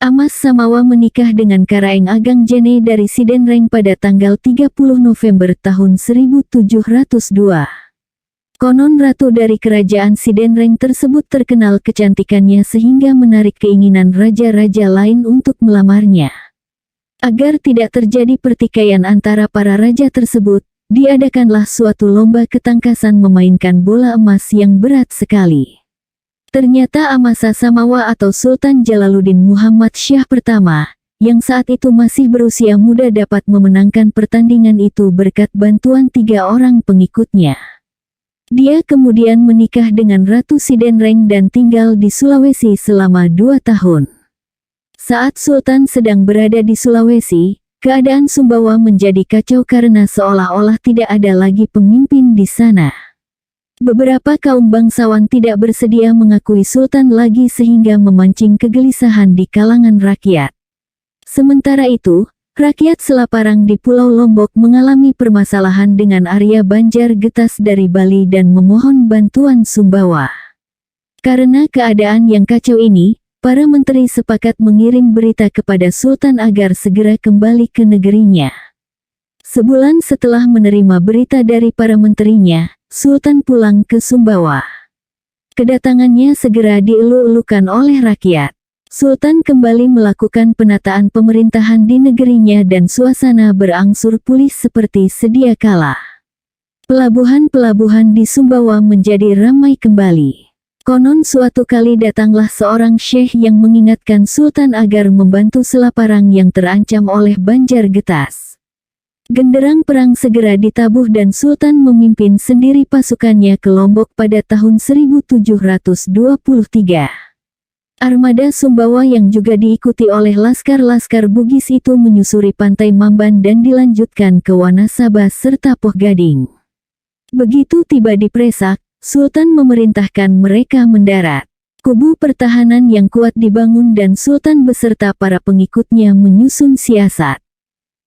Amas Samawa menikah dengan Karaeng Agang Jene dari Sidenreng pada tanggal 30 November tahun 1702. Konon ratu dari kerajaan Sidenreng tersebut terkenal kecantikannya sehingga menarik keinginan raja-raja lain untuk melamarnya. Agar tidak terjadi pertikaian antara para raja tersebut, diadakanlah suatu lomba ketangkasan memainkan bola emas yang berat sekali. Ternyata Amasa Samawa atau Sultan Jalaluddin Muhammad Syah pertama, yang saat itu masih berusia muda dapat memenangkan pertandingan itu berkat bantuan 3 orang pengikutnya. Dia kemudian menikah dengan Ratu Sidenreng dan tinggal di Sulawesi selama 2 tahun. Saat Sultan sedang berada di Sulawesi, keadaan Sumbawa menjadi kacau karena seolah-olah tidak ada lagi pemimpin di sana. Beberapa kaum bangsawan tidak bersedia mengakui Sultan lagi sehingga memancing kegelisahan di kalangan rakyat. Sementara itu, rakyat Selaparang di Pulau Lombok mengalami permasalahan dengan Arya Banjar Getas dari Bali dan memohon bantuan Sumbawa. Karena keadaan yang kacau ini, para menteri sepakat mengirim berita kepada Sultan agar segera kembali ke negerinya. Sebulan setelah menerima berita dari para menterinya, Sultan pulang ke Sumbawa. Kedatangannya segera dielu-elukan oleh rakyat. Sultan kembali melakukan penataan pemerintahan di negerinya dan suasana berangsur pulih seperti sedia kala. Pelabuhan-pelabuhan di Sumbawa menjadi ramai kembali. Konon suatu kali datanglah seorang syekh yang mengingatkan Sultan agar membantu Selaparang yang terancam oleh Banjar Getas. Genderang perang segera ditabuh dan Sultan memimpin sendiri pasukannya ke Lombok pada tahun 1723. Armada Sumbawa yang juga diikuti oleh laskar-laskar Bugis itu menyusuri pantai Mamban dan dilanjutkan ke Wanasaba serta Poh Gading. Begitu tiba di Presak, Sultan memerintahkan mereka mendarat. Kubu pertahanan yang kuat dibangun dan Sultan beserta para pengikutnya menyusun siasat.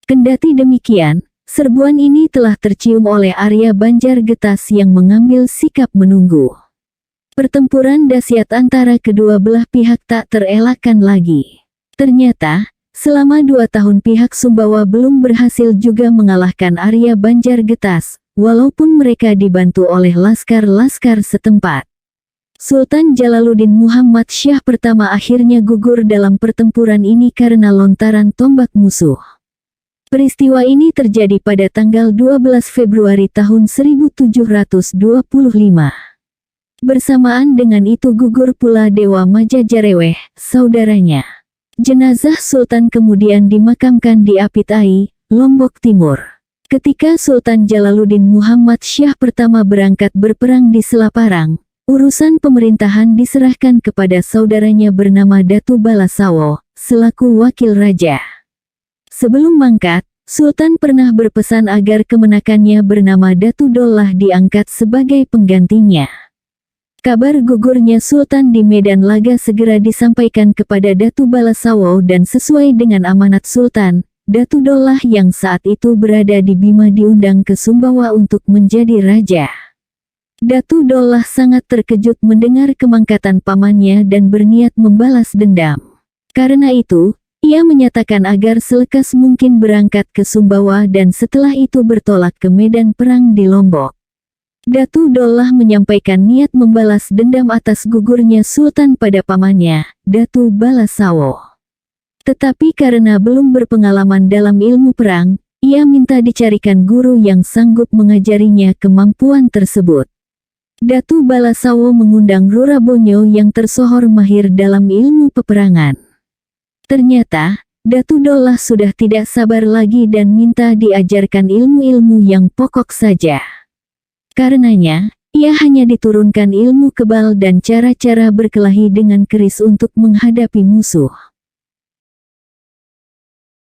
Kendati demikian, serbuan ini telah tercium oleh Arya Banjar Getas yang mengambil sikap menunggu. Pertempuran dahsyat antara kedua belah pihak tak terelakkan lagi. Ternyata, selama 2 tahun pihak Sumbawa belum berhasil juga mengalahkan Arya Banjar Getas, walaupun mereka dibantu oleh laskar-laskar setempat. Sultan Jalaluddin Muhammad Syah pertama akhirnya gugur dalam pertempuran ini karena lontaran tombak musuh. Peristiwa ini terjadi pada tanggal 12 Februari tahun 1725. Bersamaan dengan itu gugur pula Dewa Majajareweh, saudaranya. Jenazah Sultan kemudian dimakamkan di Apitai, Lombok Timur. Ketika Sultan Jalaluddin Muhammad Syah pertama berangkat berperang di Selaparang, urusan pemerintahan diserahkan kepada saudaranya bernama Datu Balasawo, selaku wakil raja. Sebelum mangkat, Sultan pernah berpesan agar kemenakannya bernama Datu Dollah diangkat sebagai penggantinya. Kabar gugurnya Sultan di Medan Laga segera disampaikan kepada Datu Balasawo dan sesuai dengan amanat Sultan, Datu Dollah yang saat itu berada di Bima diundang ke Sumbawa untuk menjadi raja. Datu Dollah sangat terkejut mendengar kemangkatan pamannya dan berniat membalas dendam. Karena itu, ia menyatakan agar selekas mungkin berangkat ke Sumbawa dan setelah itu bertolak ke medan perang di Lombok. Datu Dollah menyampaikan niat membalas dendam atas gugurnya Sultan pada pamannya, Datu Balasawo. Tetapi karena belum berpengalaman dalam ilmu perang, ia minta dicarikan guru yang sanggup mengajarinya kemampuan tersebut. Datu Balasawo mengundang Rurabonyo yang tersohor mahir dalam ilmu peperangan. Ternyata, Datu Dollah sudah tidak sabar lagi dan minta diajarkan ilmu-ilmu yang pokok saja. Karenanya, ia hanya diturunkan ilmu kebal dan cara-cara berkelahi dengan keris untuk menghadapi musuh.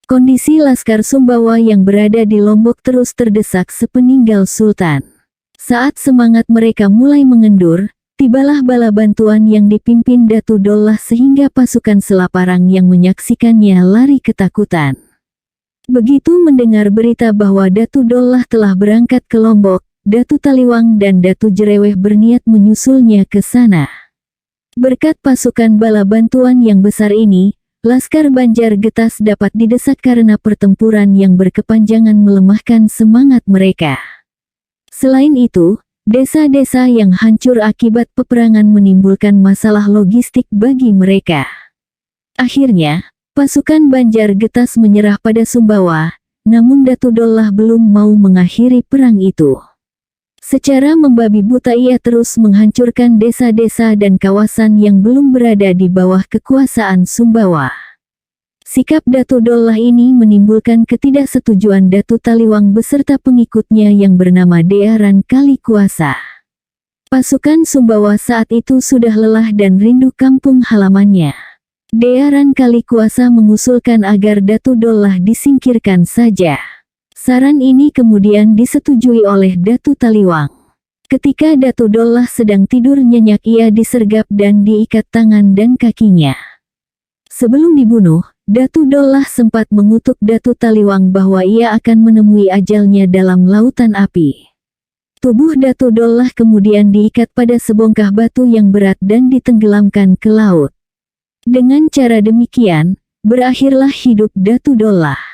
Kondisi Laskar Sumbawa yang berada di Lombok terus terdesak sepeninggal Sultan. Saat semangat mereka mulai mengendur, tibalah bala bantuan yang dipimpin Datu Dollah sehingga pasukan Selaparang yang menyaksikannya lari ketakutan. Begitu mendengar berita bahwa Datu Dollah telah berangkat ke Lombok, Datu Taliwang dan Datu Jereweh berniat menyusulnya ke sana. Berkat pasukan bala bantuan yang besar ini, Laskar Banjar Getas dapat didesak karena pertempuran yang berkepanjangan melemahkan semangat mereka. Selain itu, desa-desa yang hancur akibat peperangan menimbulkan masalah logistik bagi mereka. Akhirnya, pasukan Banjar Getas menyerah pada Sumbawa, namun Datu Dollah belum mau mengakhiri perang itu. Secara membabi buta ia terus menghancurkan desa-desa dan kawasan yang belum berada di bawah kekuasaan Sumbawa. Sikap Datu Dollah ini menimbulkan ketidaksetujuan Datu Taliwang beserta pengikutnya yang bernama Dearan Kalikuasa. Pasukan Sumbawa saat itu sudah lelah dan rindu kampung halamannya. Dearan Kalikuasa mengusulkan agar Datu Dollah disingkirkan saja. Saran ini kemudian disetujui oleh Datu Taliwang. Ketika Datu Dollah sedang tidur nyenyak ia disergap dan diikat tangan dan kakinya. Sebelum dibunuh, Datu Dollah sempat mengutuk Datu Taliwang bahwa ia akan menemui ajalnya dalam lautan api. Tubuh Datu Dollah kemudian diikat pada sebongkah batu yang berat dan ditenggelamkan ke laut. Dengan cara demikian, berakhirlah hidup Datu Dollah.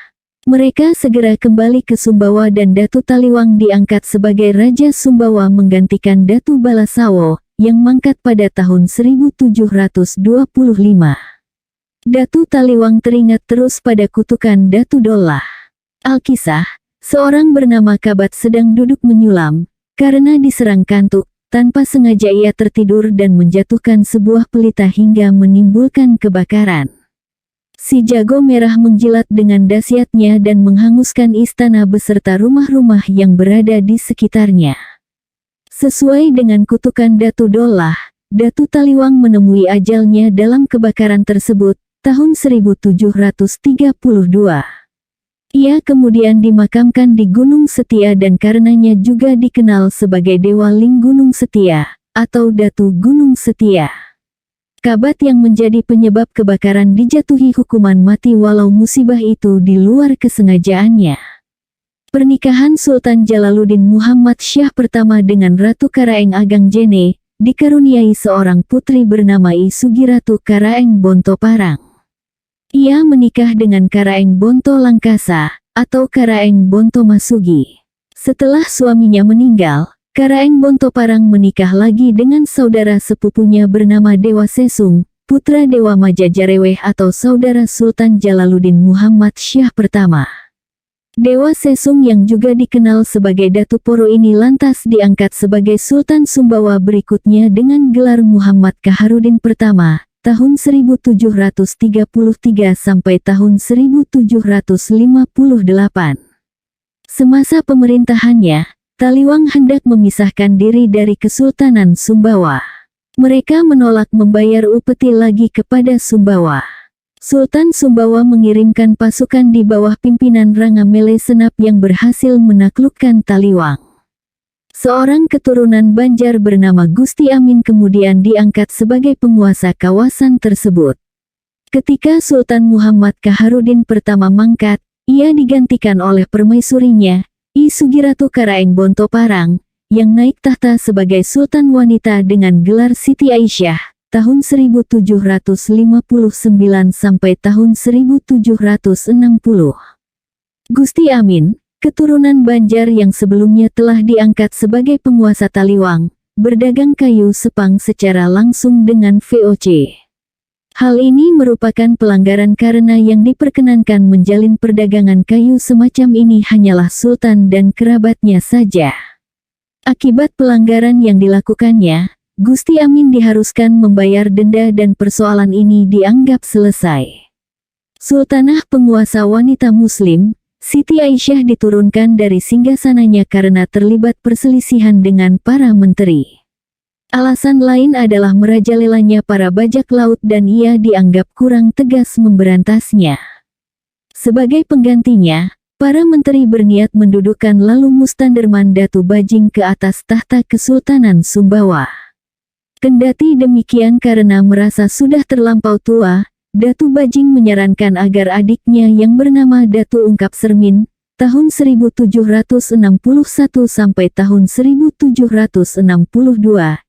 Mereka segera kembali ke Sumbawa dan Datu Taliwang diangkat sebagai Raja Sumbawa menggantikan Datu Balasawo, yang mangkat pada tahun 1725. Datu Taliwang teringat terus pada kutukan Datu Dollah. Alkisah, seorang bernama Kabat sedang duduk menyulam, karena diserang kantuk, tanpa sengaja ia tertidur dan menjatuhkan sebuah pelita hingga menimbulkan kebakaran. Si jago merah menjilat dengan dahsyatnya dan menghanguskan istana beserta rumah-rumah yang berada di sekitarnya. Sesuai dengan kutukan Datu Dollah, Datu Taliwang menemui ajalnya dalam kebakaran tersebut, tahun 1732. Ia kemudian dimakamkan di Gunung Setia dan karenanya juga dikenal sebagai Dewa Ling Gunung Setia, atau Datu Gunung Setia. Kabat yang menjadi penyebab kebakaran dijatuhi hukuman mati walau musibah itu di luar kesengajaannya. Pernikahan Sultan Jalaluddin Muhammad Syah pertama dengan Ratu Karaeng Agang Jene, dikaruniai seorang putri bernama I Sugiratu Karaeng Bonto Parang. Ia menikah dengan Karaeng Bonto Langkasa, atau Karaeng Bonto Masugi. Setelah suaminya meninggal, Karaeng Bonto Parang menikah lagi dengan saudara sepupunya bernama Dewa Sesung, putra Dewa Majajareweh atau saudara Sultan Jalaluddin Muhammad Syah pertama. Dewa Sesung yang juga dikenal sebagai Datu Poro ini lantas diangkat sebagai Sultan Sumbawa berikutnya dengan gelar Muhammad Kaharudin pertama, tahun 1733 sampai tahun 1758. Semasa pemerintahannya, Taliwang hendak memisahkan diri dari Kesultanan Sumbawa. Mereka menolak membayar upeti lagi kepada Sumbawa. Sultan Sumbawa mengirimkan pasukan di bawah pimpinan Rangamele Senap yang berhasil menaklukkan Taliwang. Seorang keturunan Banjar bernama Gusti Amin kemudian diangkat sebagai penguasa kawasan tersebut. Ketika Sultan Muhammad Kaharudin pertama mangkat, ia digantikan oleh permaisurinya, I Sugiratu Karaeng Bontoparang, yang naik tahta sebagai Sultan wanita dengan gelar Siti Aisyah, tahun 1759 sampai tahun 1760. Gusti Amin, keturunan Banjar yang sebelumnya telah diangkat sebagai penguasa Taliwang, berdagang kayu sepang secara langsung dengan VOC. Hal ini merupakan pelanggaran karena yang diperkenankan menjalin perdagangan kayu semacam ini hanyalah Sultan dan kerabatnya saja. Akibat pelanggaran yang dilakukannya, Gusti Amin diharuskan membayar denda dan persoalan ini dianggap selesai. Sultanah penguasa wanita Muslim, Siti Aisyah diturunkan dari singgasananya karena terlibat perselisihan dengan para menteri. Alasan lain adalah merajalelanya para bajak laut dan ia dianggap kurang tegas memberantasnya. Sebagai penggantinya, para menteri berniat mendudukan Lalu Mustanderman Datu Bajing ke atas tahta Kesultanan Sumbawa. Kendati demikian karena merasa sudah terlampau tua, Datu Bajing menyarankan agar adiknya yang bernama Datu Ungkap Sermin, tahun 1761 sampai tahun 1762,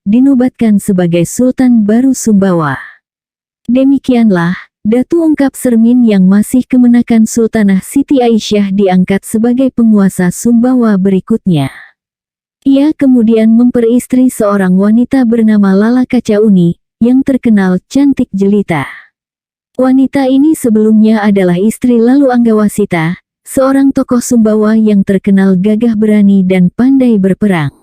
dinobatkan sebagai Sultan baru Sumbawa. Demikianlah, Datu Ungkap Sermin yang masih kemenakan Sultanah Siti Aisyah diangkat sebagai penguasa Sumbawa berikutnya. Ia kemudian memperistri seorang wanita bernama Lala Kacauni, yang terkenal cantik jelita. Wanita ini sebelumnya adalah istri Lalu Anggawasita, seorang tokoh Sumbawa yang terkenal gagah berani dan pandai berperang.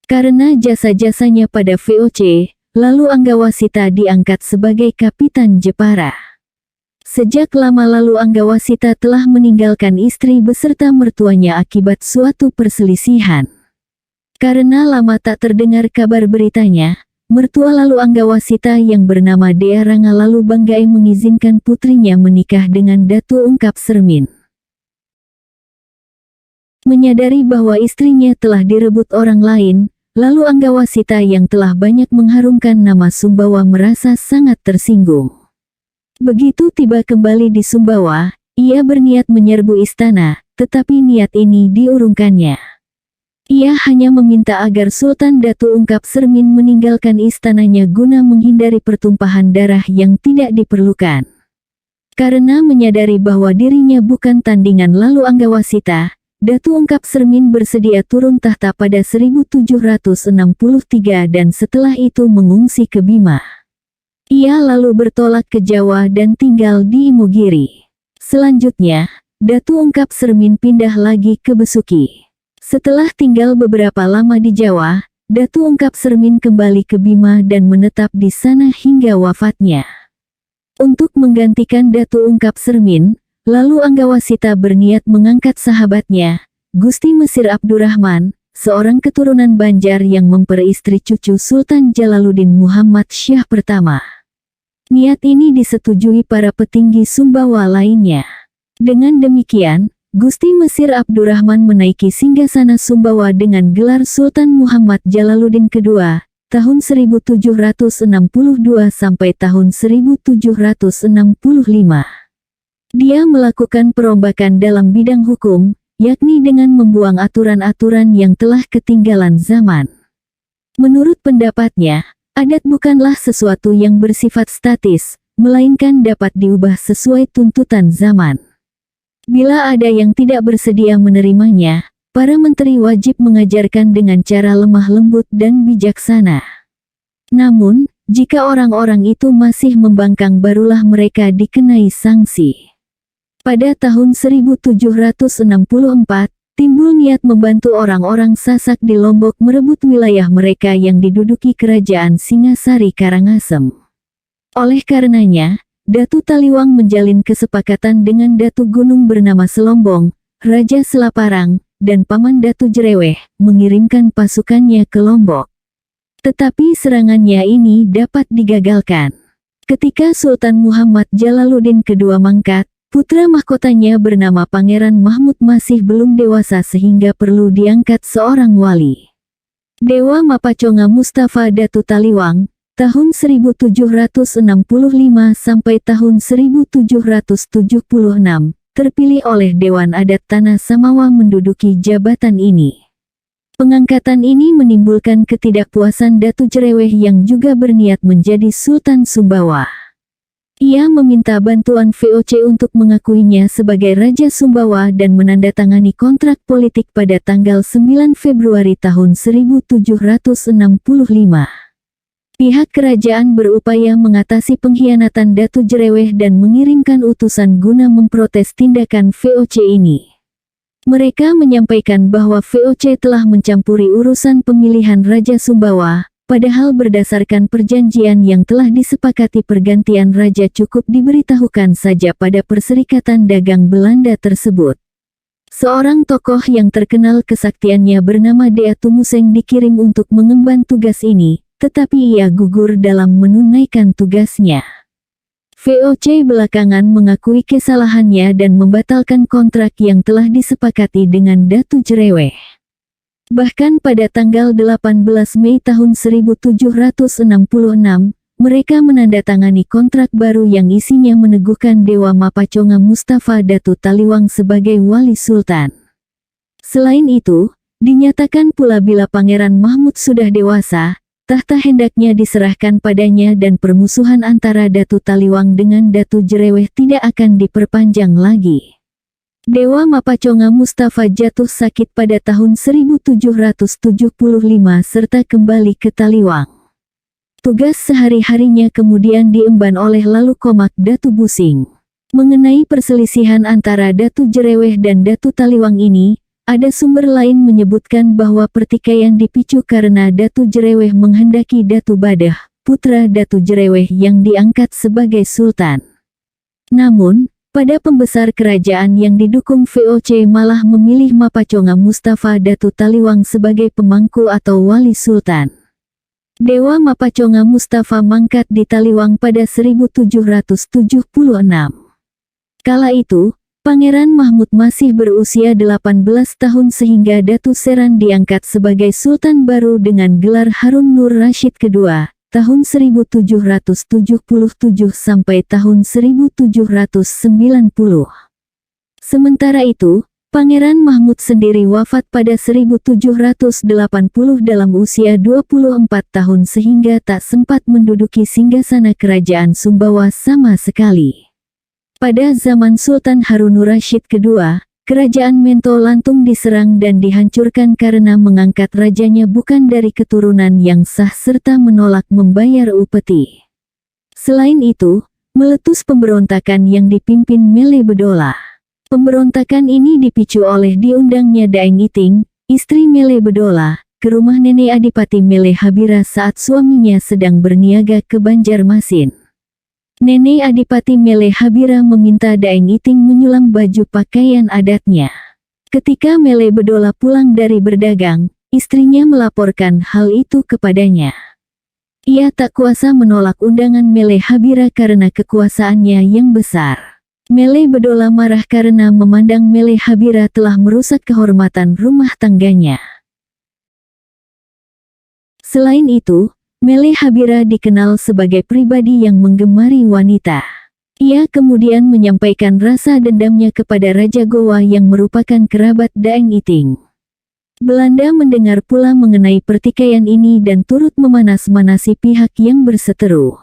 Karena jasa-jasanya pada VOC, Lalu Anggawasita diangkat sebagai Kapitan Jepara. Sejak lama Lalu Anggawasita telah meninggalkan istri beserta mertuanya akibat suatu perselisihan. Karena lama tak terdengar kabar beritanya, mertua Lalu Anggawasita yang bernama Dea Ranga Lalu Banggai mengizinkan putrinya menikah dengan Datu Ungkap Sermin. Menyadari bahwa istrinya telah direbut orang lain, Lalu Anggawasita yang telah banyak mengharumkan nama Sumbawa merasa sangat tersinggung. Begitu tiba kembali di Sumbawa, ia berniat menyerbu istana, tetapi niat ini diurungkannya. Ia hanya meminta agar Sultan Datu Ungkap Sermin meninggalkan istananya guna menghindari pertumpahan darah yang tidak diperlukan. Karena menyadari bahwa dirinya bukan tandingan Lalu Anggawasita, Datu Ungkap Sermin bersedia turun tahta pada 1763 dan setelah itu mengungsi ke Bima. Ia lalu bertolak ke Jawa dan tinggal di Imogiri. Selanjutnya, Datu Ungkap Sermin pindah lagi ke Besuki. Setelah tinggal beberapa lama di Jawa, Datu Ungkap Sermin kembali ke Bima dan menetap di sana hingga wafatnya. Untuk menggantikan Datu Ungkap Sermin, Lalu Anggawasita berniat mengangkat sahabatnya, Gusti Mesir Abdurrahman, seorang keturunan Banjar yang memperistri cucu Sultan Jalaluddin Muhammad Syah pertama. Niat ini disetujui para petinggi Sumbawa lainnya. Dengan demikian, Gusti Mesir Abdurrahman menaiki singgasana Sumbawa dengan gelar Sultan Muhammad Jalaluddin II, tahun 1762 sampai tahun 1765. Dia melakukan perombakan dalam bidang hukum, yakni dengan membuang aturan-aturan yang telah ketinggalan zaman. Menurut pendapatnya, adat bukanlah sesuatu yang bersifat statis, melainkan dapat diubah sesuai tuntutan zaman. Bila ada yang tidak bersedia menerimanya, para menteri wajib mengajarkan dengan cara lemah lembut dan bijaksana. Namun, jika orang-orang itu masih membangkang barulah mereka dikenai sanksi. Pada tahun 1764, timbul niat membantu orang-orang Sasak di Lombok merebut wilayah mereka yang diduduki kerajaan Singasari Karangasem. Oleh karenanya, Datu Taliwang menjalin kesepakatan dengan Datu Gunung bernama Selombong, Raja Selaparang, dan Paman Datu Jereweh, mengirimkan pasukannya ke Lombok. Tetapi serangannya ini dapat digagalkan. Ketika Sultan Muhammad Jalaluddin II mangkat, putra mahkotanya bernama Pangeran Mahmud masih belum dewasa sehingga perlu diangkat seorang wali. Dewa Mapaconga Mustafa Datu Taliwang, tahun 1765 sampai tahun 1776, terpilih oleh Dewan Adat Tanah Samawa menduduki jabatan ini. Pengangkatan ini menimbulkan ketidakpuasan Datu Jereweh yang juga berniat menjadi Sultan Sumbawa. Ia meminta bantuan VOC untuk mengakuinya sebagai Raja Sumbawa dan menandatangani kontrak politik pada tanggal 9 Februari tahun 1765. Pihak kerajaan berupaya mengatasi pengkhianatan Datu Jereweh dan mengirimkan utusan guna memprotes tindakan VOC ini. Mereka menyampaikan bahwa VOC telah mencampuri urusan pemilihan Raja Sumbawa, padahal berdasarkan perjanjian yang telah disepakati pergantian raja cukup diberitahukan saja pada Perserikatan Dagang Belanda tersebut. Seorang tokoh yang terkenal kesaktiannya bernama Dea Tumuseng dikirim untuk mengemban tugas ini, tetapi ia gugur dalam menunaikan tugasnya. VOC belakangan mengakui kesalahannya dan membatalkan kontrak yang telah disepakati dengan Datu Jereweh. Bahkan pada tanggal 18 Mei tahun 1766, mereka menandatangani kontrak baru yang isinya meneguhkan Dewa Mapaconga Mustafa Datu Taliwang sebagai Wali Sultan. Selain itu, dinyatakan pula bila Pangeran Mahmud sudah dewasa, tahta hendaknya diserahkan padanya dan permusuhan antara Datu Taliwang dengan Datu Jereweh tidak akan diperpanjang lagi. Dewa Mapaconga Mustafa jatuh sakit pada tahun 1775 serta kembali ke Taliwang. Tugas sehari-harinya kemudian diemban oleh Lalu Komak Datu Busing. Mengenai perselisihan antara Datu Jereweh dan Datu Taliwang ini, ada sumber lain menyebutkan bahwa pertikaian dipicu karena Datu Jereweh menghendaki Datu Badah, putra Datu Jereweh yang diangkat sebagai Sultan. Namun, pada pembesar kerajaan yang didukung VOC malah memilih Mapaconga Mustafa Datu Taliwang sebagai pemangku atau Wali Sultan. Dewa Mapaconga Mustafa mangkat di Taliwang pada 1776. Kala itu, Pangeran Mahmud masih berusia 18 tahun sehingga Datu Seran diangkat sebagai Sultan baru dengan gelar Harun Nur Rasyid II, tahun 1777 sampai tahun 1790. Sementara itu, Pangeran Mahmud sendiri wafat pada 1780 dalam usia 24 tahun sehingga tak sempat menduduki singgasana kerajaan Sumbawa sama sekali. Pada zaman Sultan Harun Rasyid II, kerajaan Mento Lantung diserang dan dihancurkan karena mengangkat rajanya bukan dari keturunan yang sah serta menolak membayar upeti. Selain itu, meletus pemberontakan yang dipimpin Mele Bedola. Pemberontakan ini dipicu oleh diundangnya Daeng Iting, istri Mele Bedola, ke rumah Nenek Adipati Mele Habira saat suaminya sedang berniaga ke Banjarmasin. Nenek Adipati Mele Habira meminta Daeng Iting menyulam baju pakaian adatnya. Ketika Mele Bedola pulang dari berdagang, istrinya melaporkan hal itu kepadanya. Ia tak kuasa menolak undangan Mele Habira karena kekuasaannya yang besar. Mele Bedola marah karena memandang Mele Habira telah merusak kehormatan rumah tangganya. Selain itu, Mele Habira dikenal sebagai pribadi yang menggemari wanita. Ia kemudian menyampaikan rasa dendamnya kepada Raja Gowa yang merupakan kerabat Daeng Iting. Belanda mendengar pula mengenai pertikaian ini dan turut memanas-manasi pihak yang berseteru.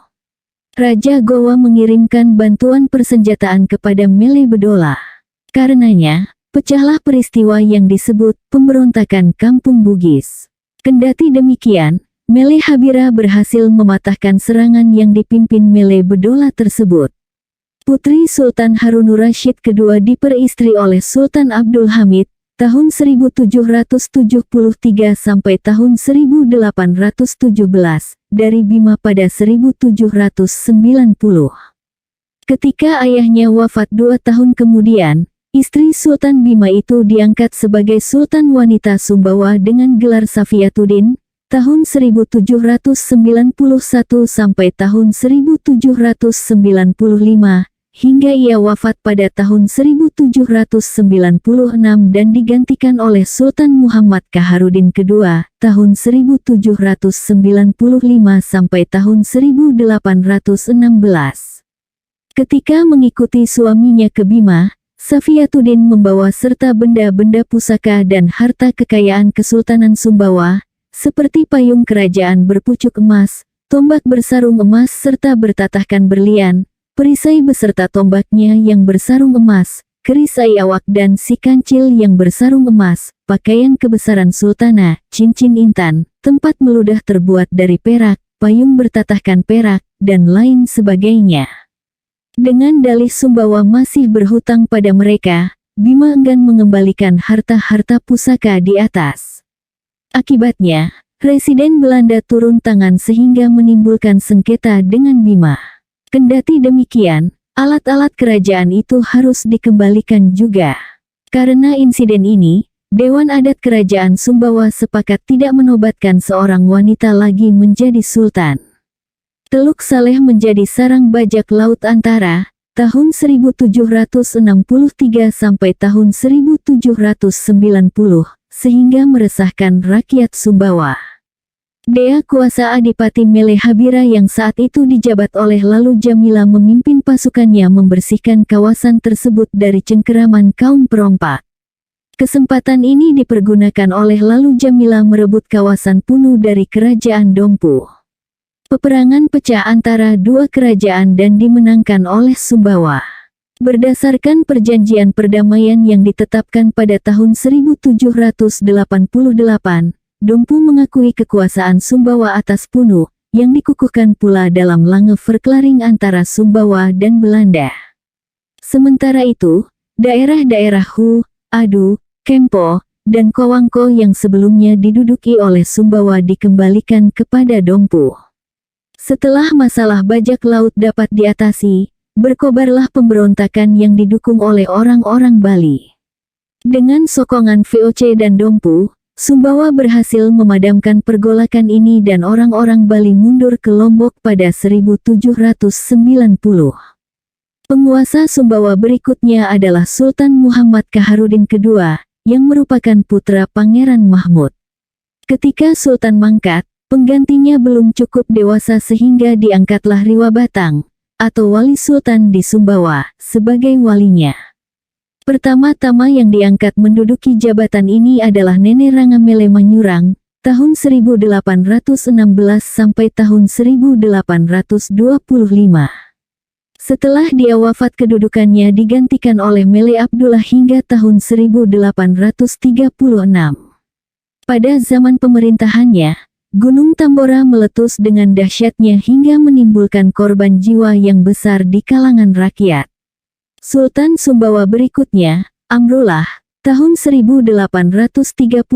Raja Gowa mengirimkan bantuan persenjataan kepada Mele Bedola. Karenanya, pecahlah peristiwa yang disebut pemberontakan Kampung Bugis. Kendati demikian, Mele Habira berhasil mematahkan serangan yang dipimpin Mele Bedola tersebut. Putri Sultan Harunur Rasyid kedua diperistri oleh Sultan Abdul Hamid, tahun 1773 sampai tahun 1817, dari Bima pada 1790. Ketika ayahnya wafat 2 tahun kemudian, istri Sultan Bima itu diangkat sebagai Sultan Wanita Sumbawa dengan gelar Safiyatuddin, tahun 1791 sampai tahun 1795, hingga ia wafat pada tahun 1796 dan digantikan oleh Sultan Muhammad Kaharudin II, tahun 1795 sampai tahun 1816. Ketika mengikuti suaminya ke Bima, Safiyatuddin membawa serta benda-benda pusaka dan harta kekayaan Kesultanan Sumbawa, seperti payung kerajaan berpucuk emas, tombak bersarung emas serta bertatahkan berlian, perisai beserta tombaknya yang bersarung emas, kerisai awak dan si kancil yang bersarung emas, pakaian kebesaran sultana, cincin intan, tempat meludah terbuat dari perak, payung bertatahkan perak, dan lain sebagainya. Dengan dalih Sumbawa masih berhutang pada mereka, Bima enggan mengembalikan harta-harta pusaka di atas. Akibatnya, Presiden Belanda turun tangan sehingga menimbulkan sengketa dengan Bima. Kendati demikian, alat-alat kerajaan itu harus dikembalikan juga. Karena insiden ini, Dewan Adat Kerajaan Sumbawa sepakat tidak menobatkan seorang wanita lagi menjadi sultan. Teluk Saleh menjadi sarang bajak laut antara tahun 1763 sampai tahun 1790, sehingga meresahkan rakyat Sumbawa. Dea kuasa Adipati Mele Habira yang saat itu dijabat oleh Lalu Jamila memimpin pasukannya membersihkan kawasan tersebut dari cengkeraman kaum perompak. Kesempatan ini dipergunakan oleh Lalu Jamila merebut kawasan Punu dari Kerajaan Dompu. Peperangan pecah antara dua kerajaan dan dimenangkan oleh Sumbawa. Berdasarkan perjanjian perdamaian yang ditetapkan pada tahun 1788, Dompu mengakui kekuasaan Sumbawa atas Punu, yang dikukuhkan pula dalam Lange Verklaring antara Sumbawa dan Belanda. Sementara itu, daerah-daerah Hu, Adu, Kempo, dan Kowangko yang sebelumnya diduduki oleh Sumbawa dikembalikan kepada Dompu. Setelah masalah bajak laut dapat diatasi, berkobarlah pemberontakan yang didukung oleh orang-orang Bali. Dengan sokongan VOC dan Dompu, Sumbawa berhasil memadamkan pergolakan ini dan orang-orang Bali mundur ke Lombok pada 1790. Penguasa Sumbawa berikutnya adalah Sultan Muhammad Kaharudin II, yang merupakan putra Pangeran Mahmud. Ketika Sultan mangkat, penggantinya belum cukup dewasa sehingga diangkatlah Riwa Batang, atau Wali Sultan di Sumbawa, sebagai walinya. Pertama-tama yang diangkat menduduki jabatan ini adalah Nene Rangamele Manyurang, tahun 1816 sampai tahun 1825. Setelah dia wafat kedudukannya digantikan oleh Mele Abdullah hingga tahun 1836. Pada zaman pemerintahannya, Gunung Tambora meletus dengan dahsyatnya hingga menimbulkan korban jiwa yang besar di kalangan rakyat. Sultan Sumbawa berikutnya, Amrullah, tahun 1836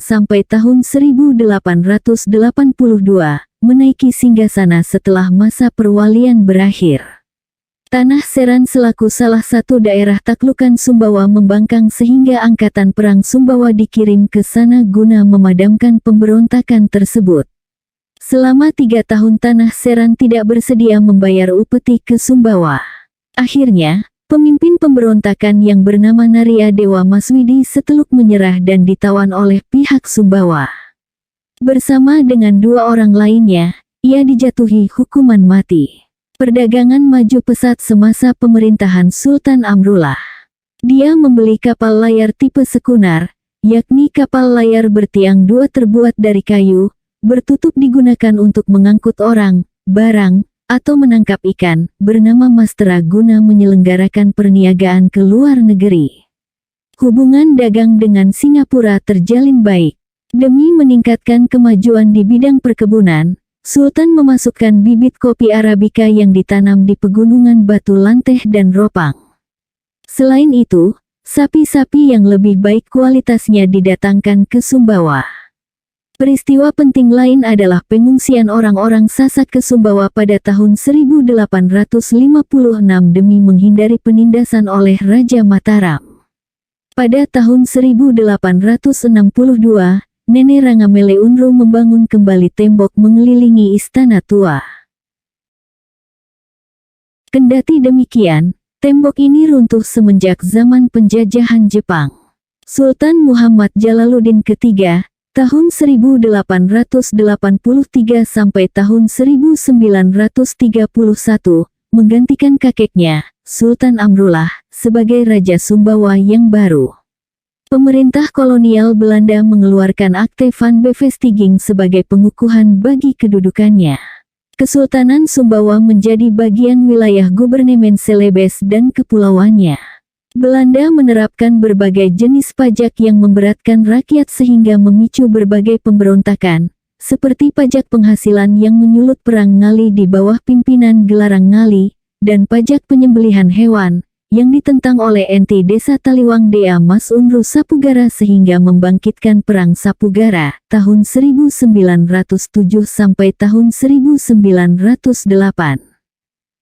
sampai tahun 1882, menaiki singgasana setelah masa perwalian berakhir. Tanah Seran selaku salah satu daerah taklukan Sumbawa membangkang sehingga angkatan perang Sumbawa dikirim ke sana guna memadamkan pemberontakan tersebut. Selama 3 tahun Tanah Seran tidak bersedia membayar upeti ke Sumbawa. Akhirnya, pemimpin pemberontakan yang bernama Naria Dewa Maswidi seteluk menyerah dan ditawan oleh pihak Sumbawa. Bersama dengan 2 orang lainnya, ia dijatuhi hukuman mati. Perdagangan maju pesat semasa pemerintahan Sultan Amrullah. Dia membeli kapal layar tipe sekunar, yakni kapal layar bertiang 2 terbuat dari kayu, bertutup digunakan untuk mengangkut orang, barang, atau menangkap ikan, bernama Mastera guna menyelenggarakan perniagaan ke luar negeri. Hubungan dagang dengan Singapura terjalin baik. Demi meningkatkan kemajuan di bidang perkebunan, Sultan memasukkan bibit kopi Arabica yang ditanam di pegunungan Batu Lanteh dan Ropang. Selain itu, sapi-sapi yang lebih baik kualitasnya didatangkan ke Sumbawa. Peristiwa penting lain adalah pengungsian orang-orang Sasak ke Sumbawa pada tahun 1856 demi menghindari penindasan oleh Raja Mataram. Pada tahun 1862, Nenek Rangamele Unro membangun kembali tembok mengelilingi istana tua. Kendati demikian, tembok ini runtuh semenjak zaman penjajahan Jepang. Sultan Muhammad Jalaluddin III tahun 1883 sampai tahun 1931, menggantikan kakeknya, Sultan Amrullah, sebagai Raja Sumbawa yang baru. Pemerintah kolonial Belanda mengeluarkan Akte van Bevestiging sebagai pengukuhan bagi kedudukannya. Kesultanan Sumbawa menjadi bagian wilayah Gubernemen Celebes dan kepulauannya. Belanda menerapkan berbagai jenis pajak yang memberatkan rakyat sehingga memicu berbagai pemberontakan, seperti pajak penghasilan yang menyulut perang Ngali di bawah pimpinan Gelarang Ngali, dan pajak penyembelihan hewan, yang ditentang oleh enti desa Taliwang Dea Mas Unru Sapugara sehingga membangkitkan Perang Sapugara, tahun 1907 sampai tahun 1908.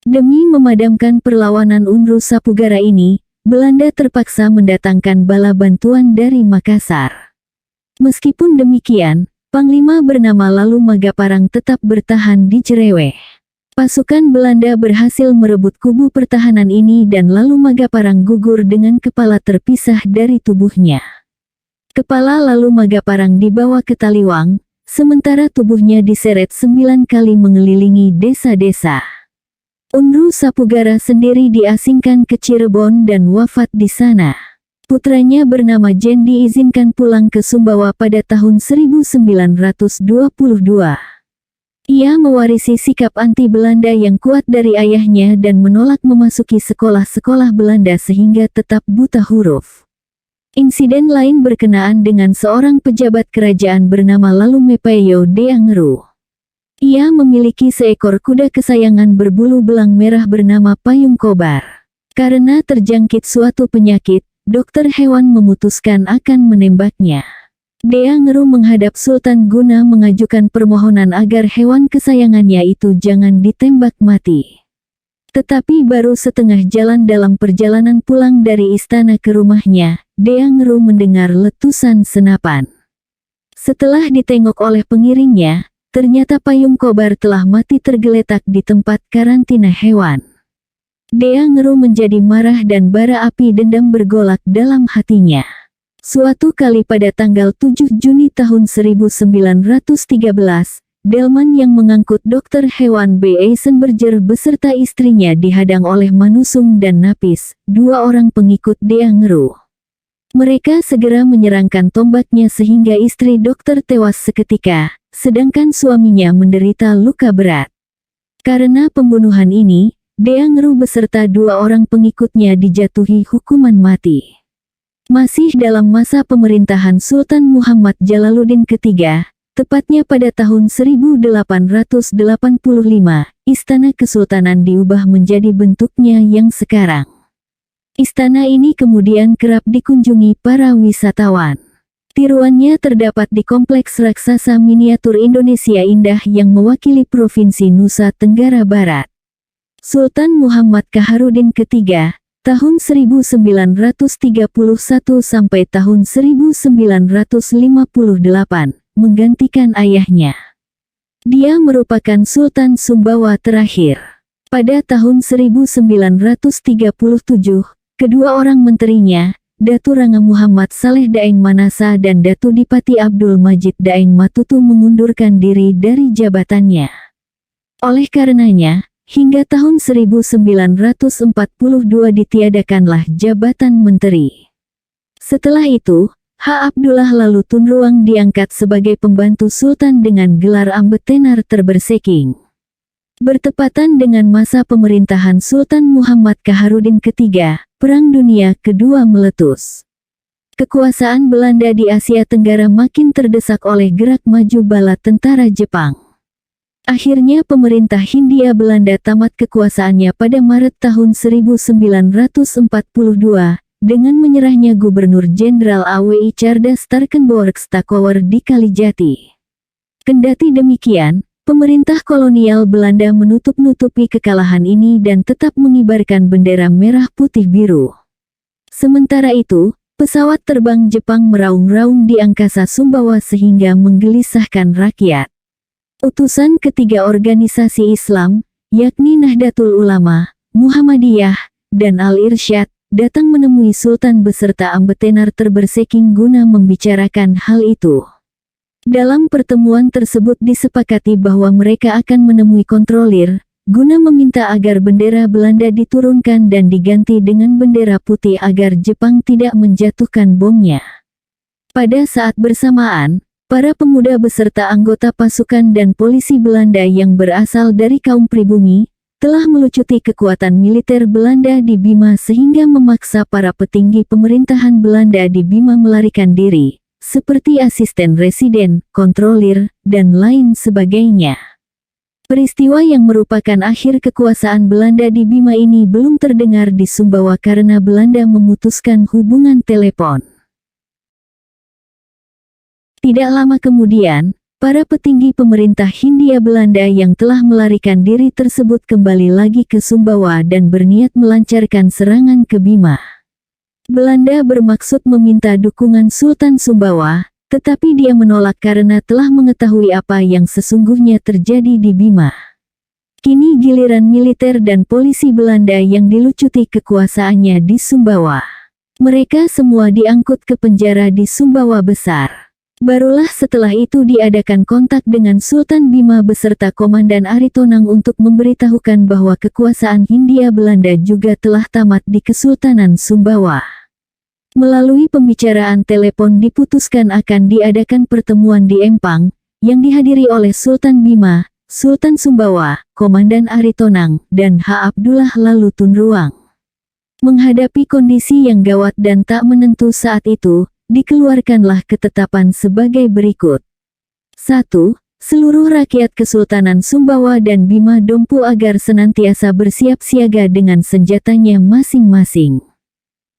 Demi memadamkan perlawanan Unru Sapugara ini, Belanda terpaksa mendatangkan bala bantuan dari Makassar. Meskipun demikian, Panglima bernama Lalu Magaparang tetap bertahan di Cereweh. Pasukan Belanda berhasil merebut kubu pertahanan ini dan Lalu Magaparang gugur dengan kepala terpisah dari tubuhnya. Kepala Lalu Magaparang dibawa ke Taliwang, sementara tubuhnya diseret 9 kali mengelilingi desa-desa. Unru Sapugara sendiri diasingkan ke Cirebon dan wafat di sana. Putranya bernama Jen diizinkan pulang ke Sumbawa pada tahun 1922. Ia mewarisi sikap anti-Belanda yang kuat dari ayahnya dan menolak memasuki sekolah-sekolah Belanda sehingga tetap buta huruf. Insiden lain berkenaan dengan seorang pejabat kerajaan bernama Lalu Mepayo Deangru. Ia memiliki seekor kuda kesayangan berbulu belang merah bernama Payung Kobar. Karena terjangkit suatu penyakit, dokter hewan memutuskan akan menembaknya. Deangru menghadap Sultan guna mengajukan permohonan agar hewan kesayangannya itu jangan ditembak mati. Tetapi baru setengah jalan dalam perjalanan pulang dari istana ke rumahnya, Deangru mendengar letusan senapan. Setelah ditengok oleh pengiringnya, ternyata Payung Kobar telah mati tergeletak di tempat karantina hewan. Deangru menjadi marah dan bara api dendam bergolak dalam hatinya. Suatu kali pada tanggal 7 Juni tahun 1913, delman yang mengangkut dokter hewan B. Eisenberger beserta istrinya dihadang oleh Manusung dan Napis, 2 orang pengikut Deangru. Mereka segera menyerangkan tombaknya sehingga istri dokter tewas seketika, sedangkan suaminya menderita luka berat. Karena pembunuhan ini, Deangru beserta 2 orang pengikutnya dijatuhi hukuman mati. Masih dalam masa pemerintahan Sultan Muhammad Jalaluddin III, tepatnya pada tahun 1885, Istana Kesultanan diubah menjadi bentuknya yang sekarang. Istana ini kemudian kerap dikunjungi para wisatawan. Tiruannya terdapat di Kompleks Raksasa Miniatur Indonesia Indah yang mewakili Provinsi Nusa Tenggara Barat. Sultan Muhammad Kaharudin III, tahun 1931 sampai tahun 1958, menggantikan ayahnya. Dia merupakan Sultan Sumbawa terakhir. Pada tahun 1937, kedua orang menterinya, Datu Rangga Muhammad Saleh Daeng Manasa dan Datu Dipati Abdul Majid Daeng Matutu mengundurkan diri dari jabatannya. Oleh karenanya, hingga tahun 1942 ditiadakanlah jabatan menteri. Setelah itu, H. Abdullah Lalu Tunruang diangkat sebagai pembantu Sultan dengan gelar Ambetenar Terberseking. Bertepatan dengan masa pemerintahan Sultan Muhammad Kaharudin III, Perang Dunia Kedua meletus. Kekuasaan Belanda di Asia Tenggara makin terdesak oleh gerak maju bala tentara Jepang. Akhirnya pemerintah Hindia Belanda tamat kekuasaannya pada Maret tahun 1942, dengan menyerahnya Gubernur Jenderal AWI Tjarda Starkenborg-Stackower di Kalijati. Kendati demikian, pemerintah kolonial Belanda menutup-nutupi kekalahan ini dan tetap mengibarkan bendera merah putih biru. Sementara itu, pesawat terbang Jepang meraung-raung di angkasa Sumbawa sehingga menggelisahkan rakyat. Utusan ketiga organisasi Islam, yakni Nahdlatul Ulama, Muhammadiyah, dan Al-Irsyad, datang menemui Sultan beserta ambetenar terberseking guna membicarakan hal itu. Dalam pertemuan tersebut disepakati bahwa mereka akan menemui kontrolir, guna meminta agar bendera Belanda diturunkan dan diganti dengan bendera putih agar Jepang tidak menjatuhkan bomnya. Pada saat bersamaan, para pemuda beserta anggota pasukan dan polisi Belanda yang berasal dari kaum pribumi, telah melucuti kekuatan militer Belanda di Bima sehingga memaksa para petinggi pemerintahan Belanda di Bima melarikan diri, seperti asisten residen, kontrolir, dan lain sebagainya. Peristiwa yang merupakan akhir kekuasaan Belanda di Bima ini belum terdengar di Sumbawa karena Belanda memutuskan hubungan telepon. Tidak lama kemudian, para petinggi pemerintah Hindia Belanda yang telah melarikan diri tersebut kembali lagi ke Sumbawa dan berniat melancarkan serangan ke Bima. Belanda bermaksud meminta dukungan Sultan Sumbawa, tetapi dia menolak karena telah mengetahui apa yang sesungguhnya terjadi di Bima. Kini giliran militer dan polisi Belanda yang dilucuti kekuasaannya di Sumbawa. Mereka semua diangkut ke penjara di Sumbawa Besar. Barulah setelah itu diadakan kontak dengan Sultan Bima beserta Komandan Aritonang untuk memberitahukan bahwa kekuasaan Hindia Belanda juga telah tamat di Kesultanan Sumbawa. Melalui pembicaraan telepon diputuskan akan diadakan pertemuan di Empang, yang dihadiri oleh Sultan Bima, Sultan Sumbawa, Komandan Aritonang, dan H. Abdullah Lalu Tunruang. Menghadapi kondisi yang gawat dan tak menentu saat itu, dikeluarkanlah ketetapan sebagai berikut. 1. Seluruh rakyat Kesultanan Sumbawa dan Bima Dompu agar senantiasa bersiap siaga dengan senjatanya masing-masing.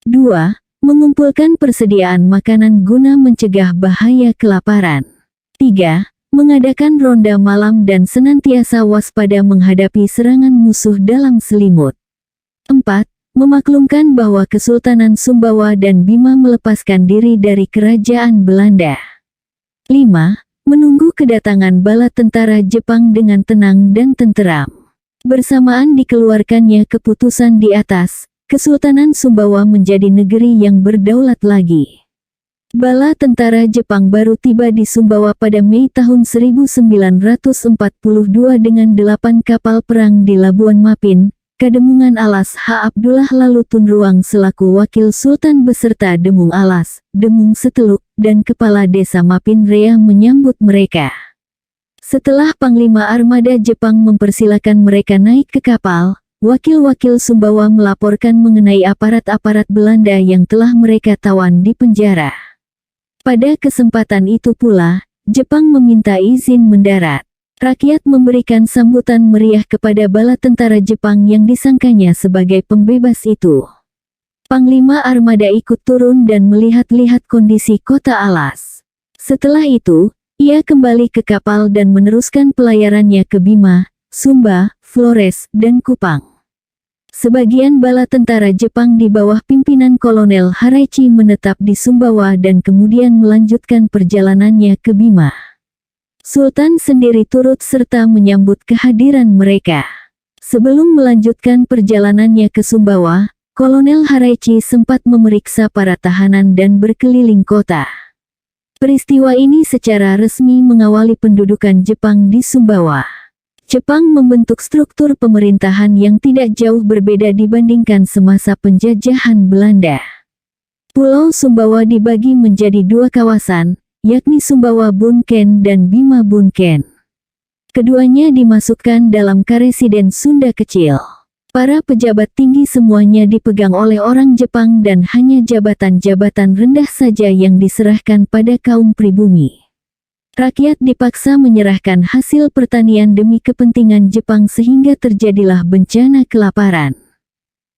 2. Mengumpulkan persediaan makanan guna mencegah bahaya kelaparan. 3. Mengadakan ronda malam dan senantiasa waspada menghadapi serangan musuh dalam selimut. 4. Memaklumkan bahwa Kesultanan Sumbawa dan Bima melepaskan diri dari kerajaan Belanda. 5. Menunggu kedatangan bala tentara Jepang dengan tenang dan tenteram. Bersamaan dikeluarkannya keputusan di atas, Kesultanan Sumbawa menjadi negeri yang berdaulat lagi. Bala tentara Jepang baru tiba di Sumbawa pada Mei tahun 1942 dengan 8 kapal perang di Labuan Mapin, Kademungan Alas. H. Abdullah Lalu Tunruang selaku Wakil Sultan beserta Demung Alas, Demung Seteluk, dan Kepala Desa Mapin Rea menyambut mereka. Setelah Panglima Armada Jepang mempersilakan mereka naik ke kapal, wakil-wakil Sumbawa melaporkan mengenai aparat-aparat Belanda yang telah mereka tawan di penjara. Pada kesempatan itu pula, Jepang meminta izin mendarat. Rakyat memberikan sambutan meriah kepada bala tentara Jepang yang disangkanya sebagai pembebas itu. Panglima Armada ikut turun dan melihat-lihat kondisi kota Alas. Setelah itu, ia kembali ke kapal dan meneruskan pelayarannya ke Bima, Sumba, Flores, dan Kupang. Sebagian bala tentara Jepang di bawah pimpinan Kolonel Haraichi menetap di Sumbawa dan kemudian melanjutkan perjalanannya ke Bima. Sultan sendiri turut serta menyambut kehadiran mereka. Sebelum melanjutkan perjalanannya ke Sumbawa, Kolonel Haraichi sempat memeriksa para tahanan dan berkeliling kota. Peristiwa ini secara resmi mengawali pendudukan Jepang di Sumbawa. Jepang membentuk struktur pemerintahan yang tidak jauh berbeda dibandingkan semasa penjajahan Belanda. Pulau Sumbawa dibagi menjadi dua kawasan, yakni Sumbawa Bunken dan Bima Bunken. Keduanya dimasukkan dalam Karesiden Sunda Kecil. Para pejabat tinggi semuanya dipegang oleh orang Jepang dan hanya jabatan-jabatan rendah saja yang diserahkan pada kaum pribumi. Rakyat dipaksa menyerahkan hasil pertanian demi kepentingan Jepang sehingga terjadilah bencana kelaparan.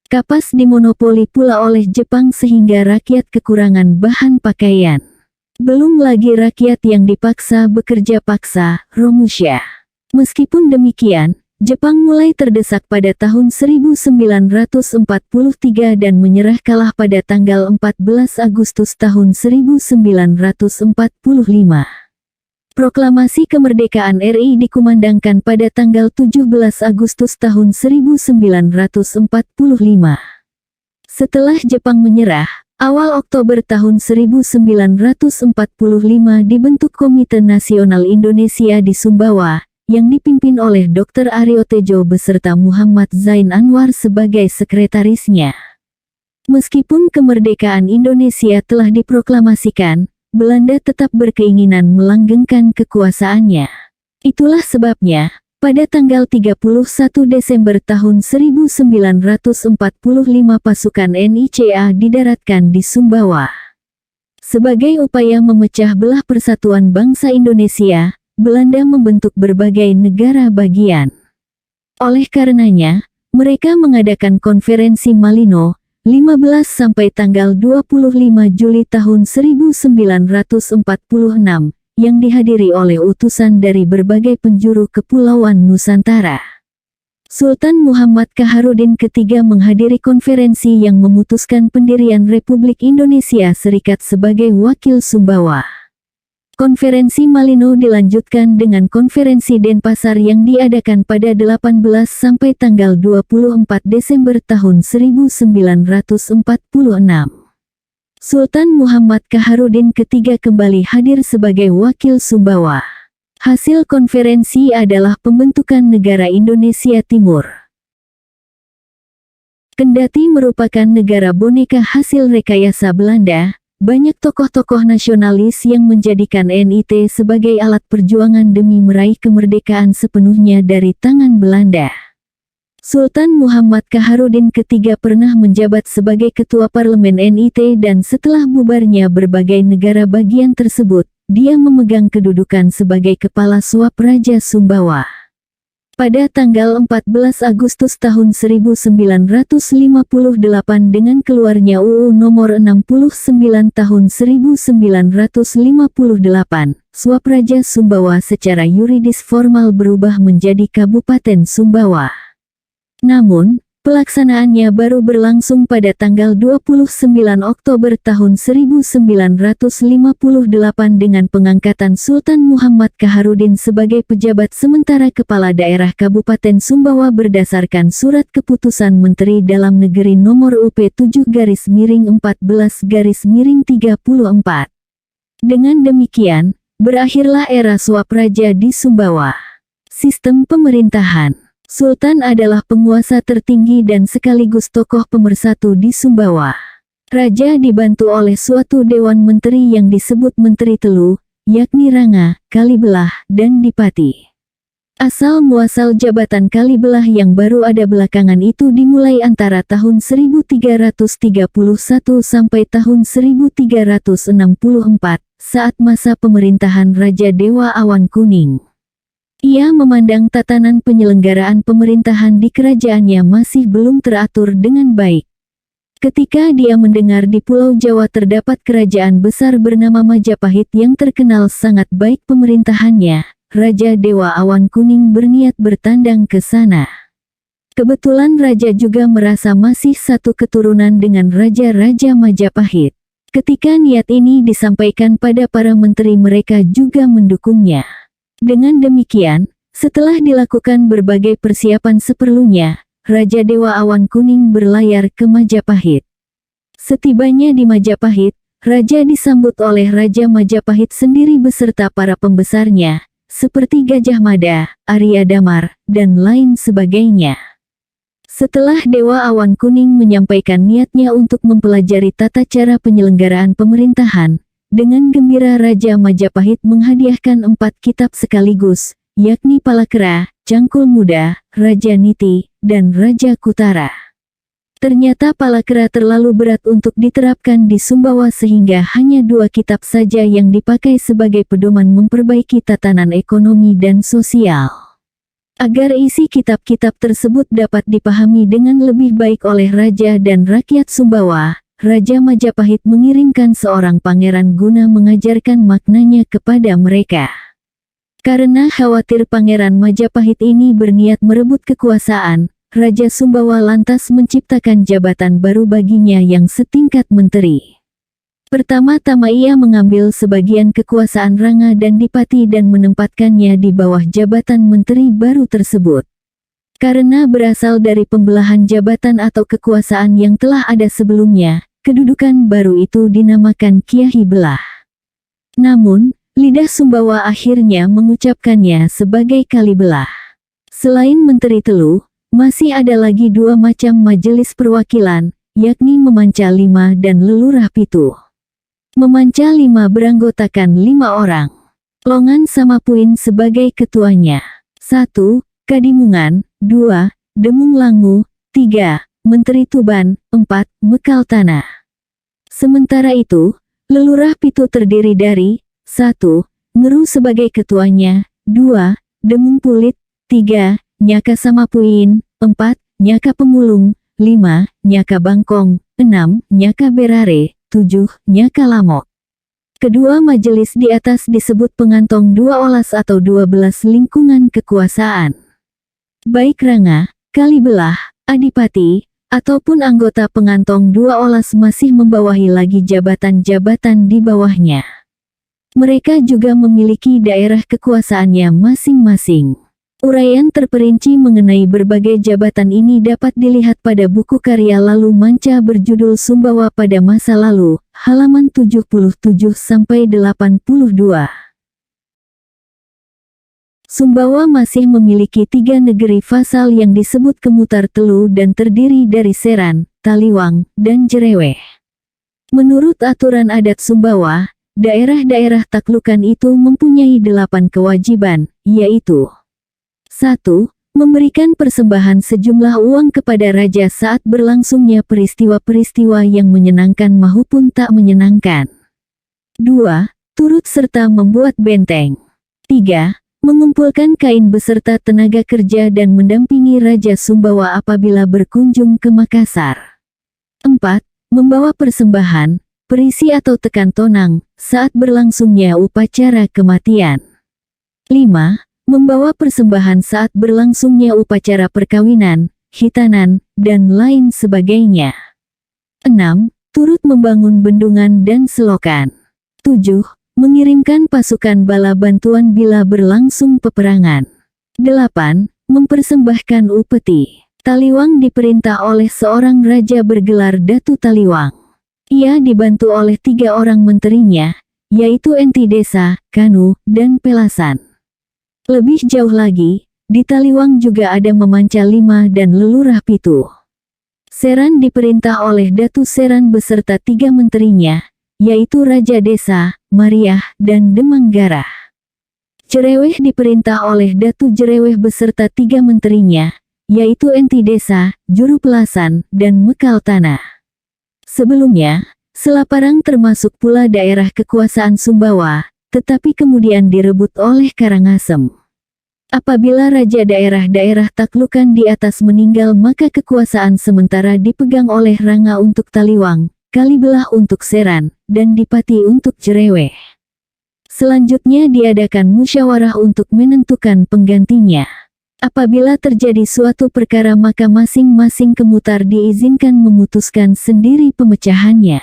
Kapas dimonopoli pula oleh Jepang sehingga rakyat kekurangan bahan pakaian. Belum lagi rakyat yang dipaksa bekerja paksa, Romusha. Meskipun demikian, Jepang mulai terdesak pada tahun 1943 dan menyerah kalah pada tanggal 14 Agustus tahun 1945. Proklamasi kemerdekaan RI dikumandangkan pada tanggal 17 Agustus tahun 1945. Setelah Jepang menyerah, awal Oktober tahun 1945 dibentuk Komite Nasional Indonesia di Sumbawa, yang dipimpin oleh Dr. Aryo Tejo beserta Muhammad Zain Anwar sebagai sekretarisnya. Meskipun kemerdekaan Indonesia telah diproklamasikan, Belanda tetap berkeinginan melanggengkan kekuasaannya. Itulah sebabnya, pada tanggal 31 Desember tahun 1945 pasukan NICA didaratkan di Sumbawa. Sebagai upaya memecah belah persatuan bangsa Indonesia, Belanda membentuk berbagai negara bagian. Oleh karenanya, mereka mengadakan konferensi Malino, 15 sampai tanggal 25 Juli tahun 1946, yang dihadiri oleh utusan dari berbagai penjuru kepulauan Nusantara. Sultan Muhammad Kaharudin III menghadiri konferensi yang memutuskan pendirian Republik Indonesia Serikat sebagai wakil Sumbawa. Konferensi Malino dilanjutkan dengan konferensi Denpasar yang diadakan pada 18 sampai tanggal 24 Desember tahun 1946. Sultan Muhammad Kaharudin III kembali hadir sebagai wakil Sumbawa. Hasil konferensi adalah pembentukan negara Indonesia Timur. Kendati merupakan negara boneka hasil rekayasa Belanda, banyak tokoh-tokoh nasionalis yang menjadikan NIT sebagai alat perjuangan demi meraih kemerdekaan sepenuhnya dari tangan Belanda. Sultan Muhammad Kaharudin III pernah menjabat sebagai ketua parlemen NIT dan setelah bubarnya berbagai negara bagian tersebut, dia memegang kedudukan sebagai kepala suap Raja Sumbawa. Pada tanggal 14 Agustus tahun 1958 dengan keluarnya UU nomor 69 tahun 1958, suap Raja Sumbawa secara yuridis formal berubah menjadi Kabupaten Sumbawa. Namun, pelaksanaannya baru berlangsung pada tanggal 29 Oktober tahun 1958 dengan pengangkatan Sultan Muhammad Kaharudin sebagai pejabat sementara Kepala Daerah Kabupaten Sumbawa berdasarkan Surat Keputusan Menteri Dalam Negeri Nomor UP7-14-34. Dengan demikian, berakhirlah era suap raja di Sumbawa. Sistem pemerintahan. Sultan adalah penguasa tertinggi dan sekaligus tokoh pemersatu di Sumbawa. Raja dibantu oleh suatu dewan menteri yang disebut Menteri Telu, yakni Ranga, Kalibelah, dan Dipati. Asal-muasal jabatan Kalibelah yang baru ada belakangan itu dimulai antara tahun 1331 sampai tahun 1364, saat masa pemerintahan Raja Dewa Awan Kuning. Ia memandang tatanan penyelenggaraan pemerintahan di kerajaannya masih belum teratur dengan baik. Ketika dia mendengar di Pulau Jawa terdapat kerajaan besar bernama Majapahit yang terkenal sangat baik pemerintahannya, Raja Dewa Awan Kuning berniat bertandang ke sana. Kebetulan Raja juga merasa masih satu keturunan dengan Raja-Raja Majapahit. Ketika niat ini disampaikan pada para menteri, mereka juga mendukungnya. Dengan demikian, setelah dilakukan berbagai persiapan seperlunya, Raja Dewa Awan Kuning berlayar ke Majapahit. Setibanya di Majapahit, Raja disambut oleh Raja Majapahit sendiri beserta para pembesarnya, seperti Gajah Mada, Arya Damar, dan lain sebagainya. Setelah Dewa Awan Kuning menyampaikan niatnya untuk mempelajari tata cara penyelenggaraan pemerintahan, dengan gembira Raja Majapahit menghadiahkan 4 kitab sekaligus, yakni Palakera, Cangkul Muda, Raja Niti, dan Raja Kutara. Ternyata palakra terlalu berat untuk diterapkan di Sumbawa sehingga hanya 2 kitab saja yang dipakai sebagai pedoman memperbaiki tatanan ekonomi dan sosial. Agar isi kitab-kitab tersebut dapat dipahami dengan lebih baik oleh raja dan rakyat Sumbawa, Raja Majapahit mengirimkan seorang pangeran guna mengajarkan maknanya kepada mereka. Karena khawatir Pangeran Majapahit ini berniat merebut kekuasaan, Raja Sumbawa lantas menciptakan jabatan baru baginya yang setingkat menteri. Pertama-tama ia mengambil sebagian kekuasaan Ranga dan Dipati dan menempatkannya di bawah jabatan menteri baru tersebut. Karena berasal dari pembelahan jabatan atau kekuasaan yang telah ada sebelumnya, kedudukan baru itu dinamakan Kiai Belah. Namun, lidah Sumbawa akhirnya mengucapkannya sebagai Kalibelah. Selain Menteri Telu, masih ada lagi 2 macam majelis perwakilan, yakni Memanca 5 dan Lelurah Pitu. Memanca 5 beranggotakan 5 orang. Longan Samapuin sebagai ketuanya. 1. Kadimungan, 2. Demung Langu, 3. Menteri Tuban, 4. Mekal Tanah. Sementara itu, Lelurah Pitu terdiri dari 1. Ngeru sebagai ketuanya, 2. Demung Pulit, 3. Nyaka Samapuin, 4. Nyaka Pemulung, 5. Nyaka Bangkong, 6. Nyaka Berare, 7. Nyaka Lamok. Kedua majelis di atas disebut pengantong 2 olas atau 12 lingkungan kekuasaan. Baik Ranga, Kalibelah, Adipati, ataupun anggota pengantong 2 olas masih membawahi lagi jabatan-jabatan di bawahnya. Mereka juga memiliki daerah kekuasaannya masing-masing. Uraian terperinci mengenai berbagai jabatan ini dapat dilihat pada buku karya Lalu Manca berjudul Sumbawa pada Masa Lalu, halaman 77-82. Sumbawa masih memiliki 3 negeri vasal yang disebut Kemutar Telu dan terdiri dari Seran, Taliwang, dan Jereweh. Menurut aturan adat Sumbawa, daerah-daerah taklukan itu mempunyai 8 kewajiban, yaitu 1. Memberikan persembahan sejumlah uang kepada raja saat berlangsungnya peristiwa-peristiwa yang menyenangkan maupun tak menyenangkan. 2. Turut serta membuat benteng. 3. Mengumpulkan kain beserta tenaga kerja dan mendampingi Raja Sumbawa apabila berkunjung ke Makassar. 4. Membawa persembahan, perisi atau tekan tonang, saat berlangsungnya upacara kematian. 5. Membawa persembahan saat berlangsungnya upacara perkawinan, khitanan, dan lain sebagainya. 6. Turut membangun bendungan dan selokan. 7. Mengirimkan pasukan bala bantuan bila berlangsung peperangan. 8. Mempersembahkan upeti. Taliwang diperintah oleh seorang raja bergelar Datu Taliwang. Ia dibantu oleh 3 orang menterinya, yaitu Enti Desa, Kanu, dan Pelasan. Lebih jauh lagi, di Taliwang juga ada Memanca 5 dan Lelurah Pitu. Seran diperintah oleh Datu Seran beserta 3 menterinya, yaitu Raja Desa, Mariah, dan Demanggara. Jereweh diperintah oleh Datu Jereweh beserta 3 menterinya, yaitu Enti Desa, Juru Pelasan, dan Mekal Tanah. Sebelumnya, Selaparang termasuk pula daerah kekuasaan Sumbawa, tetapi kemudian direbut oleh Karangasem. Apabila raja daerah-daerah taklukan di atas meninggal maka kekuasaan sementara dipegang oleh Ranga untuk Taliwang, Kalibelah untuk Seran, dan Dipati untuk Jereweh. Selanjutnya diadakan musyawarah untuk menentukan penggantinya. Apabila terjadi suatu perkara maka masing-masing kemutar diizinkan memutuskan sendiri pemecahannya.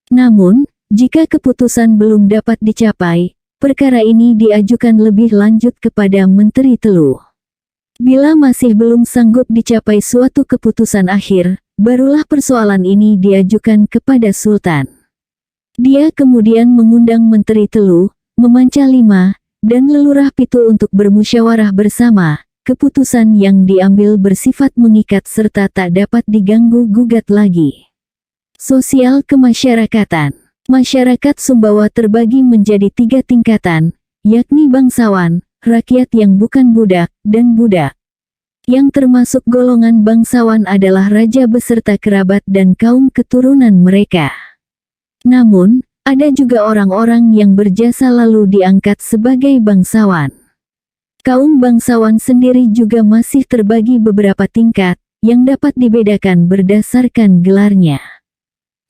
Namun, jika keputusan belum dapat dicapai, perkara ini diajukan lebih lanjut kepada Menteri Telu. Bila masih belum sanggup dicapai suatu keputusan akhir, barulah persoalan ini diajukan kepada Sultan. Dia kemudian mengundang Menteri Telu, Memanca 5, dan Lelurah Pitu untuk bermusyawarah bersama. Keputusan yang diambil bersifat mengikat serta tak dapat diganggu-gugat lagi. Sosial kemasyarakatan. Masyarakat Sumbawa terbagi menjadi 3 tingkatan, yakni bangsawan, rakyat yang bukan budak, dan budak. yang termasuk golongan bangsawan adalah raja beserta kerabat dan kaum keturunan mereka. Namun, ada juga orang-orang yang berjasa lalu diangkat sebagai bangsawan. Kaum bangsawan sendiri juga masih terbagi beberapa tingkat, yang dapat dibedakan berdasarkan gelarnya.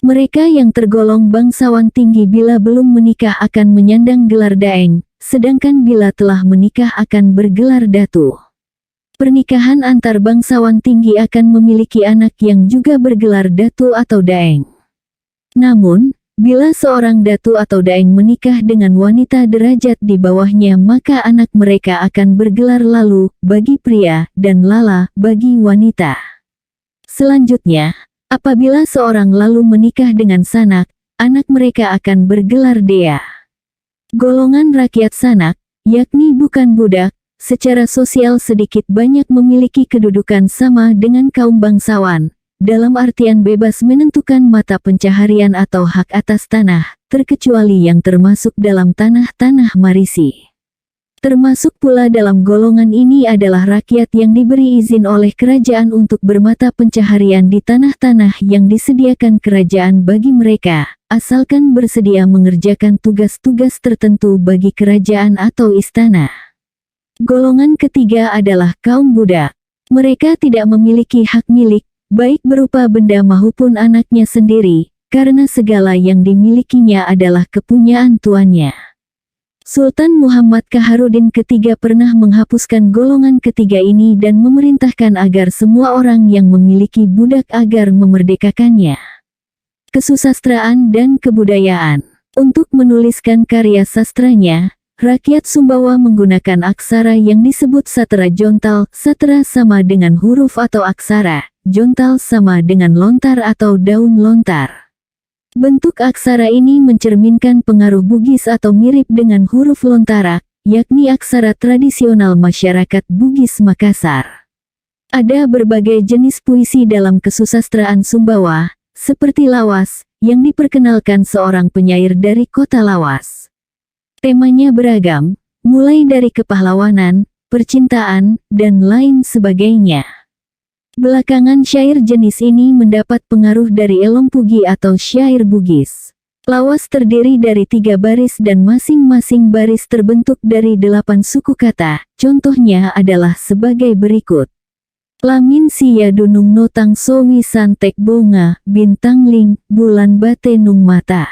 Mereka yang tergolong bangsawan tinggi bila belum menikah akan menyandang gelar daeng, sedangkan bila telah menikah akan bergelar datu. Pernikahan antar bangsawan tinggi akan memiliki anak yang juga bergelar datu atau daeng. Namun, bila seorang datu atau daeng menikah dengan wanita derajat di bawahnya maka anak mereka akan bergelar lalu bagi pria dan lala bagi wanita. Selanjutnya, apabila seorang lalu menikah dengan sanak, anak mereka akan bergelar dea. Golongan rakyat sanak, yakni bukan budak, secara sosial sedikit banyak memiliki kedudukan sama dengan kaum bangsawan. Dalam artian bebas menentukan mata pencaharian atau hak atas tanah, terkecuali yang termasuk dalam tanah-tanah marisi. Termasuk pula dalam golongan ini adalah rakyat yang diberi izin oleh kerajaan untuk bermata pencaharian di tanah-tanah yang disediakan kerajaan bagi mereka, asalkan bersedia mengerjakan tugas-tugas tertentu bagi kerajaan atau istana. Golongan ketiga adalah kaum budak. Mereka tidak memiliki hak milik, baik berupa benda maupun anaknya sendiri, karena segala yang dimilikinya adalah kepunyaan tuannya. Sultan Muhammad Kaharudin III pernah menghapuskan golongan ketiga ini dan memerintahkan agar semua orang yang memiliki budak agar memerdekakannya. Kesusastraan dan kebudayaan. Untuk menuliskan karya sastranya, rakyat Sumbawa menggunakan aksara yang disebut satera jontal. Satera sama dengan huruf atau aksara. Jontal sama dengan lontar atau daun lontar. Bentuk aksara ini mencerminkan pengaruh Bugis atau mirip dengan huruf lontara, yakni aksara tradisional masyarakat Bugis Makassar. Ada berbagai jenis puisi dalam kesusastraan Sumbawa, seperti Lawas, yang diperkenalkan seorang penyair dari kota Lawas. Temanya beragam, mulai dari kepahlawanan, percintaan, dan lain sebagainya. Belakangan syair jenis ini mendapat pengaruh dari elompugi atau syair Bugis. Lawas terdiri dari 3 baris dan masing-masing baris terbentuk dari 8 suku kata. Contohnya adalah sebagai berikut. Lamin siya dunung notang sowi santek bonga, bintang ling, bulan bate nung mata.